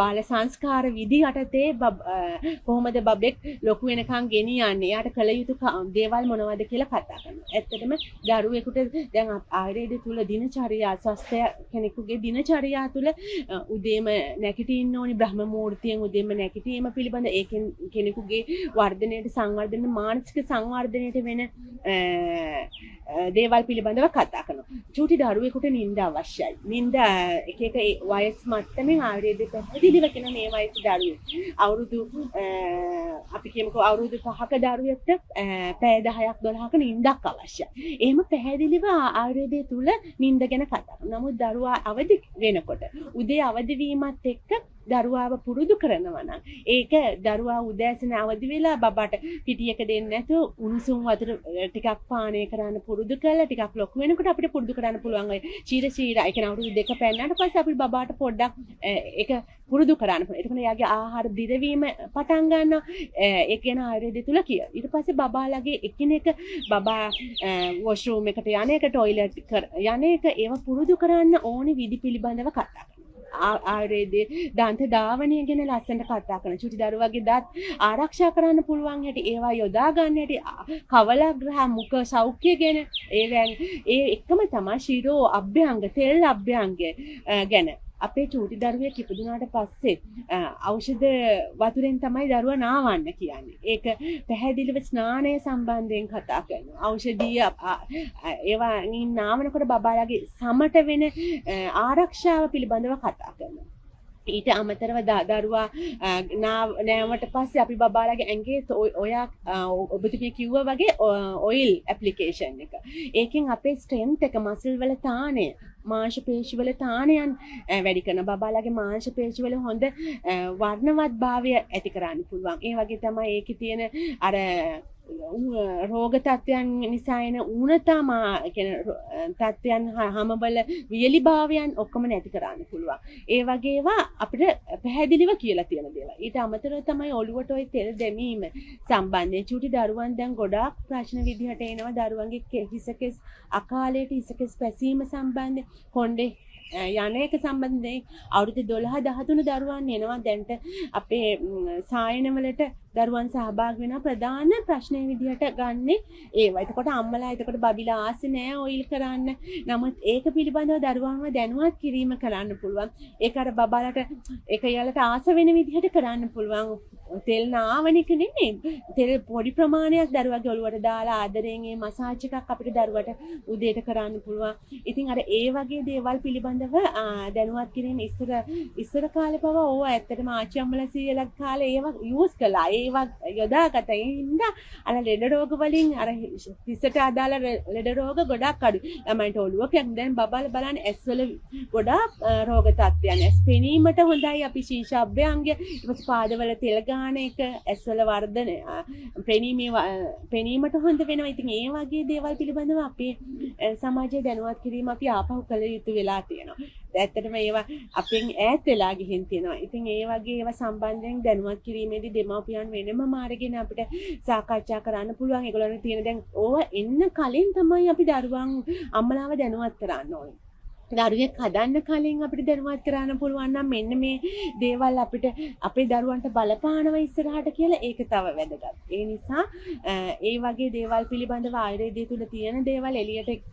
බාල සංස්කාර විදි යටතේ කොහොමද බබෙක් ලොකු වෙනකන් ගෙනියන්නේ යාට කළ යුතු දේවල් මොනවද කියලා කතා කරනවා. ඇත්තටම දරුවෙකුට දැන් ආයුර්වේදය තුල දිනචර්යා ස්වස්ථ කෙනෙකුගේ දිනචර්යා තුල උදේම නැගිටින්න ඕනි බ්‍රහ්ම මුහූර්තයෙන් උදේම නැගිටීම පිළිබඳ ඒකෙන් කෙනෙකුගේ වර්ධනයට සංවර්ධන මානසික සංවර්ධනයට වෙන දේවල් පිළිබඳව කතා කරනවා. චූටි දරුවෙකුට නිින්ද අවශ්‍යයි. නිින්ද එක එක වයස් මට්ටමේ ආයුර්වේදයේ පැහැදිලිව කියන මේ වයස දරුවෙක්. අවුරුදු අපි කියමුකෝ අවුරුදු 5ක දරුවෙක්ට පැය 10ක් 12ක නිින්දක් අවශ්‍යයි. එහෙම පැහැදිලිව ආයුර්වේදයේ තුල නිින්ද ගැන කතා කරනවා. නමුත් දරුවා අවදි වෙනකොට උදේ අවදි වීමත් එක්ක දරුවාව පුරුදු කරනවා නම් ඒක දරුවා උදෑසන අවදි වෙලා බබාට පිටියක දෙන්නේ නැතුව උණුසුම් වතුර ටිකක් පානය කරන්න පුරුදු කරලා ටිකක් ලොකු වෙනකොට අපිට පුරුදු කරන්න පුළුවන් ඔය චීර ඒ කියන්නේ අවුරුදු 2 පෙන්නට පස්සේ අපි බබාට පොඩ්ඩක් ඒක පුරුදු කරන්න පුළුවන්. එතකොට යාගේ ආහාර දිරවීම පටන් ගන්නවා. ඒ කියන ආයුර්වේදය තුල කිය. ඊට පස්සේ බබාලගේ එකිනෙක බබා වොෂ්රූම් එකට යන එක ටොයිලට් යන එක ඒව පුරුදු කරන්න ඕනි විදි පිළිබඳව කතා කරනවා. ආයුර්වේදයේ දන්ත ධාවනය ගැන ලස්සනට කතා කරන චුටි දරුවගේ දත් ආරක්ෂා කරන්න පුළුවන් හැටි ඒවා යොදා ගන්න හැටි කවලග්‍රහ මුඛ සෞඛ්‍ය ගැන ඒ එකම තමයි ශිරෝ අභ්‍යංග තෙල් අභ්‍යංග ගැන අපේ චූටි දරුවෙක් ඉපදුනාට පස්සේ ఔෂධ වතුරෙන් තමයි දරුවා නාවන්න කියන්නේ. ඒක පැහැදිලිව ස්නානය සම්බන්ධයෙන් කතා කරනවා. ඖෂධීය ඒවා නාවනකොට බබාලගේ සමට වෙන ආරක්ෂාව පිළිබඳව කතා කරනවා. ඊට අමතරව දරුවා නෑමට පස්සේ අපි බබාලගේ ඇඟේ ඔයා ඔබතුමිය කිව්වා වගේ ඔයිල් ඇප්ලිකේෂන් එක. ඒකෙන් අපේ ස්ට්‍රෙන්ත් එක මසල් වල තාණය මාංශ පේශි වල තාණයන් වැඩි කරන බබාලගේ මාංශ පේශි වල හොඳ වර්ණවත් භාවය ඇති කරන්න පුළුවන්. ඒ වගේ තමයි ඒකේ තියෙන අර රෝග තත්ත්වයන් නිසා එන ඌනතා කියන තත්ත්වයන් හැමබල වියලිභාවයන් ඔක්කොම නැති කරන්න පුළුවන්. ඒ වගේ ඒවා අපිට පැහැදිලිව කියලා තියෙන දේවල්. ඊට අමතරව තමයි ඔළුවට ওই තෙල් දැමීම සම්බන්ධයෙන් චූටි දරුවන් දැන් ගොඩාක් ප්‍රශ්න විදිහට එනවා. දරුවන්ගේ හිසකෙස් අකාලයට හිසකෙස් පැසීම සම්බන්ධයෙන් කොණ්ඩේ යන එක සම්බන්ධයෙන් අවුරුදු 12 13 දරුවන් එනවා දැන්ට අපේ සායනවලට දරුවන් සහභාගී වෙන ප්‍රධාන ප්‍රශ්නේ විදිහට ගන්නෙ ඒවා. එතකොට අම්මලා එතකොට බබිලා ආසෙ නෑ ඔයිල් කරන්න. නමුත් ඒක පිළිබඳව දරුවන්ව දැනුවත් කිරීම කරන්න පුළුවන්. ඒක අර බබාලට ඒක යාලට ආස වෙන විදිහට කරන්න පුළුවන්. තෙල් නාවනික නෙමෙයි. තෙල් පොඩි ප්‍රමාණයක් දරුවගේ ඔළුවට දාලා ආදරයෙන් මේ මසාජ් එකක් අපිට දරුවට උදේට කරන්න පුළුවන්. ඉතින් අර ඒ වගේ දේවල් පිළිබඳව දැනුවත් කිරීම ඉස්සර කාලේ පව ඕවා ඇත්තටම ආච්චි අම්මලා සීයලා කාලේ ඒවා යූස් කළා. ඒවා යොදාගත හින්දා අර ලෙඩ රෝග වලින් අර හිසට අදාළ ලෙඩ රෝග ගොඩක් අඩු. ළමයින්ට ඔළුවක දැන් බබාල බලන්න ඇස්වල ගොඩාක් රෝග තත්ත්වයන්. ඇස් පෙනීමට හොඳයි අපි ශීෂ අභ්‍යංගය. ඊට පස්සේ පාදවල තෙල් ගාන එක ඇස්වල වර්ධනය පෙනීමට හොඳ වෙනවා. ඉතින් ඒ වගේ දේවල් පිළිබඳව අපේ සමාජයේ දැනුවත් කිරීම අපි ආපහු කළ යුතු වෙලා තියෙනවා. ඇත්තටම ඒවා අපෙන් ඈත් වෙලා ගිහින් තියෙනවා. ඉතින් ඒ වගේ ඒවා සම්බන්ධයෙන් දැනුවත් කිරීමේදී දෙමාපියන් වෙනම මාර්ගයෙන් අපිට සාකච්ඡා කරන්න පුළුවන්. ඒගොල්ලන්ට තියෙන දැන් ඕවා එන්න කලින් තමයි අපි දරුවන් අම්මලාව දැනුවත් කරන්න ඕනේ. දරුවෙක් හදන්න කලින් අපිට දැනුවත් කරන්න පුළුවන් නම් මෙන්න මේ දේවල් අපිට අපේ දරුවන්ට බලපානවා ඉස්සරහට කියලා ඒක තව වැදගත්. ඒ නිසා ඒ වගේ දේවල් පිළිබඳව ආයුර්වේදය තුල තියෙන දේවල් එළියට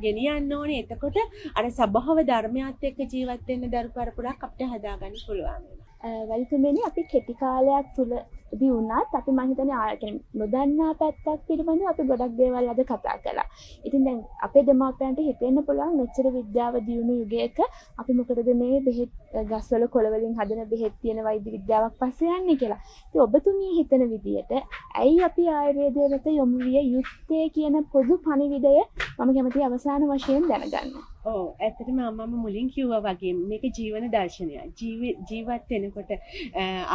ගෙනියන්න ඕනේ. එතකොට අර සබහව ධර්මයත් එක්ක ජීවත් වෙන්න දරු පරපුරක් අපිට හදාගන්න පුළුවන් වෙනවා. වලිතුමනි අපි කෙටි කාලයක් තුලදී වුණත් අපි මම හිතන්නේ නොදන්නා පැත්තක් පිළිබඳව අපි ගොඩක් දේවල් අද කතා කළා. ඉතින් දැන් අපේ දෙමාපියන්ට හිතෙන්න පුළුවන් මෙච්චර විද්‍යාව දියුණු යුගයක අපි මොකටද මේ බෙහෙත් ගස්වල කොළ වලින් හදන බෙහෙත් තියෙන වෛද්‍ය විද්‍යාවක් පස්සේ යන්නේ කියලා. ඉතින් ඔබතුමිය හිතන විදියට ඇයි අපි ආයුර්වේදය වෙත යොමු විය යුත්තේ කියන පොදු පණිවිඩය මම කැමතියි අවසාන වශයෙන් දැනගන්න. ඔව් ඇත්තටම මම මුලින් කිව්වා වගේ මේක ජීවන දර්ශනයක්. ජීවත් වෙනකොට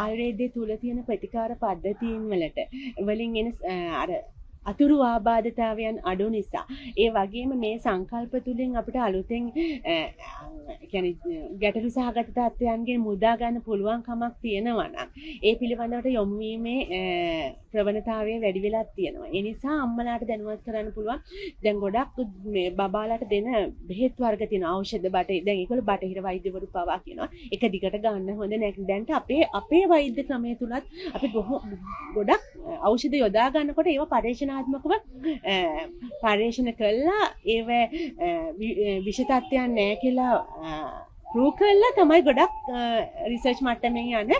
ආයුර්වේදයේ තුල තියෙන ප්‍රතිකාර පද්ධතීන් වලින් එන අර අතුරු ආබාධතාවයන් අඩු නිසා ඒ වගේම මේ සංකල්ප තුලින් අපිට අලුතෙන් කියන්නේ ගැටලු සහගත තත්ත්වයන්ගෙන් මුදා ගන්න පුළුවන් කමක් තියෙනවා නම් ඒ පිළිබඳවට යොමු වීමේ ප්‍රවණතාවය වැඩි වෙලා තියෙනවා. ඒ නිසා අම්මලාට දැනුවත් කරන්න පුළුවන්. දැන් ගොඩක් මේ බබාලාට දෙන බෙහෙත් වර්ග තියෙන ඖෂධ දැන් ඒකවල බටහිර වෛද්‍යවරු පවා කියනවා එක දිගට ගන්න හොඳ නැහැ. දැන්ට අපේ වෛද්‍ය ක්‍රමයේ තුලත් අපි ගොඩක් ඖෂධ යොදා ගන්නකොට ඒවා පරීක්ෂණාත්මකව පරීක්ෂණ කළා ඒව විෂ තත්ත්වයන් නැහැ කියලා ප්‍රූව් කළා තමයි ගොඩක් රිසර්ච් මට්ටමින් යන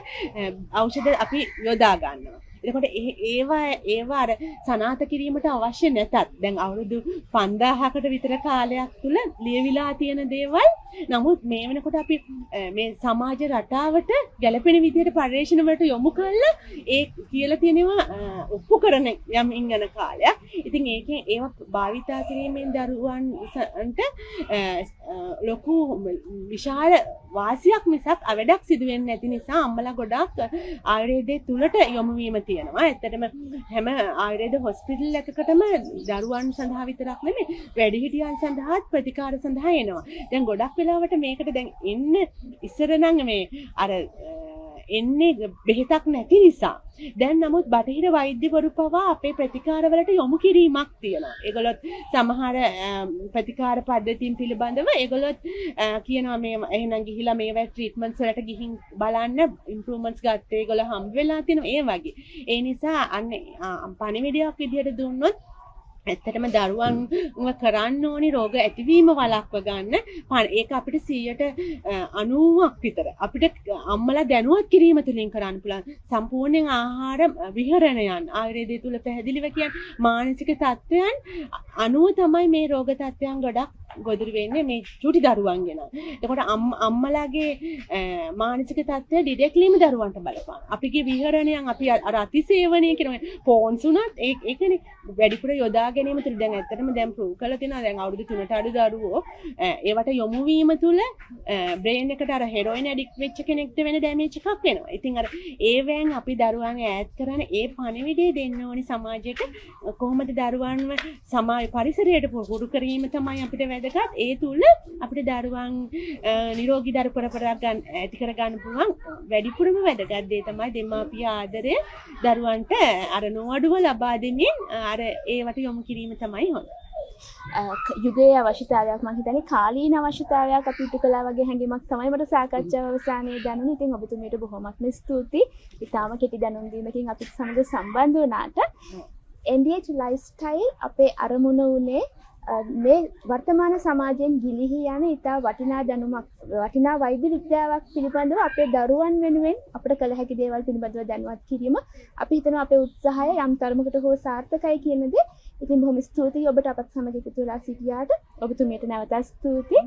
ඖෂධ අපි යොදා ගන්නවා. එතකොට ඒවා අර සනාථ කිරීමට අවශ්‍ය නැතත් දැන් අවුරුදු 5000කට විතර කාලයක් තුල ලියවිලා තියෙන දේවල් නමුත් මේ වෙනකොට අපි මේ සමාජ රටාවට ගැළපෙන විදිහට පරිශ්‍රණ වලට යොමු කළා ඒ කියලා තියෙනවා ඔප්පු කරන යම් ඉංගන කාලයක්. ඉතින් ඒකෙන් ඒවා භාවිතා කිරීමෙන් දරුවන්ට ලොකු විශාල වාසියක් මිසක් අවඩක් සිදු වෙන්නේ නැති නිසා අම්මලා ගොඩාක් ආයුර්වේදයේ තුලට යොමු වීම තියෙනවා. ඇත්තටම හැම ආයුර්වේද හොස්පිටල් එකකටම දරුවන් සඳහා විතරක් නෙමෙයි වැඩිහිටියන් සඳහාත් ප්‍රතිකාර සඳහා එනවා. දැන් ගොඩක් වෙලාවට මේකට දැන් එන්න ඉස්සර නම් මේ අර එන්නේ බෙහෙතක් නැති නිසා දැන් නමුත් බටහිර වෛද්‍යවරු පවා අපේ ප්‍රතිකාරවලට යොමු කිරීමක් තියෙනවා. ඒගොල්ලොත් සමහර ප්‍රතිකාර පද්ධතීන් පිළිබඳව ඒගොල්ලොත් කියනවා මේ එහෙනම් ගිහිලා මේවා ට්‍රීට්මන්ට්ස් වලට ගිහින් බලන්න ඉම්ප්‍රූව්මන්ට්ස් ගන්න ඒගොල්ලෝ හම්බ වෙලා තියෙනවා ඒ වගේ. ඒ නිසා අන්න පණිවිඩයක් විදියට දුන්නොත් ඇත්තටම දරුවන්ව කරන්න ඕනි රෝග ඇතිවීම වළක්ව ගන්න ඒක අපිට 90ක් විතර අපිට අම්මලා දැනුවත් කිරීම තුළින් කරන්න පුළුවන් සම්පූර්ණයෙන් ආහාර විහරණයන් ආයුර්වේදය තුල පැහැදිලිව කියන්නේ මානසික තත්ත්වයන් අනුව තමයි මේ රෝග තත්ත්වයන් ගොඩක් ගොදුරු වෙන්නේ මේ චුටි දරුවන් ගැන. එතකොට අම්මලාගේ මානසික තත්ත්වය ඩිඩෙක්ලිම දරුවන්ට බලපාන. අපිගේ විහරණයන් අපි අර අතිසේවනය කියන ෆෝන්ස් උනත් ඒකනේ වැඩිපුර යොදා ගැනීම තුළ දැන් ඇත්තටම දැන් ප්‍රූව් කරලා තියෙනවා දැන් අවුරුදු 3ට අඩු දරුවෝ ඒවට යොමු වීම තුළ බ්‍රේන් එකට අර හෙරොයින් ඇඩික්ට් වෙච්ච කෙනෙක්ට වෙන ඩැමේජ් එකක් වෙනවා. ඉතින් අර ඒවෙන් අපි දරුවන් ඈඩ් කරන ඒ පණිවිඩය දෙන්න ඕනි සමාජයට කොහොමද දරුවන්ව සමාජ පරිසරයට පුරුදු කිරීම තමයි අපිට වැදගත්. ඒ තුල අපිට දරුවන් නිරෝගී දරු පරපරක් ගන්න ඇති කර ගන්න පුළුවන් වැඩිපුරම වැදගත් දේ තමයි දෙමාපිය ආදරය දරුවන්ට අර නොඅඩුව ලබා දෙමින් අර ඒවට යොමු කිරීම තමයි හොඳ. යුගයේ අවශ්‍යතාවයක් මම හිතන්නේ කාලීන අවශ්‍යතාවයක් අපි ඉටු කළා වගේ හැඟීමක් තමයි මට සාකච්ඡාව අවසානයේ දැනුනේ. ඉතින් ඔබතුමීට බොහොමත්ම ස්තුතියි. ඊටාම කෙටි දැනුම් දීමකින් අපිත් සමග සම්බන්ධ වුණාට NDH lifestyle අපේ අරමුණ උනේ මේ වර්තමාන සමාජයෙන් ගිලිහි යන ඉතා වටිනා දැනුමක් වටිනා වෛද්‍ය විද්‍යාවක් පිළිබඳව අපේ දරුවන් වෙනුවෙන් අපිට කළ හැකි දේවල් පිළිබඳව දැනුවත් කිරීම අපි හිතනවා අපේ උත්සාහය යම් තරමකට හෝ සාර්ථකයි කියන දේ. ඉතින් බොහොම ස්තුතියි ඔබට අපත් සමග එකතු වෙලා සිටියාට. ඔබතුමියට නැවතත් ස්තුතියි.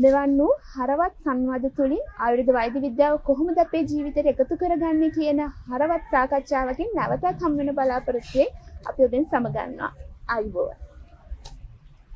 දෙවන් වූ හරවත් සංවාද තුළින් ආයුර්වේද වෛද්‍ය විද්‍යාව කොහොමද අපේ ජීවිතයට එකතු කරගන්නේ කියන හරවත් සාකච්ඡාවකින් නැවතත් හම් වෙන බලාපොරොත්තුවෙන් අපි ඔබෙන් සමගන්නවා. ආයුබෝවන්.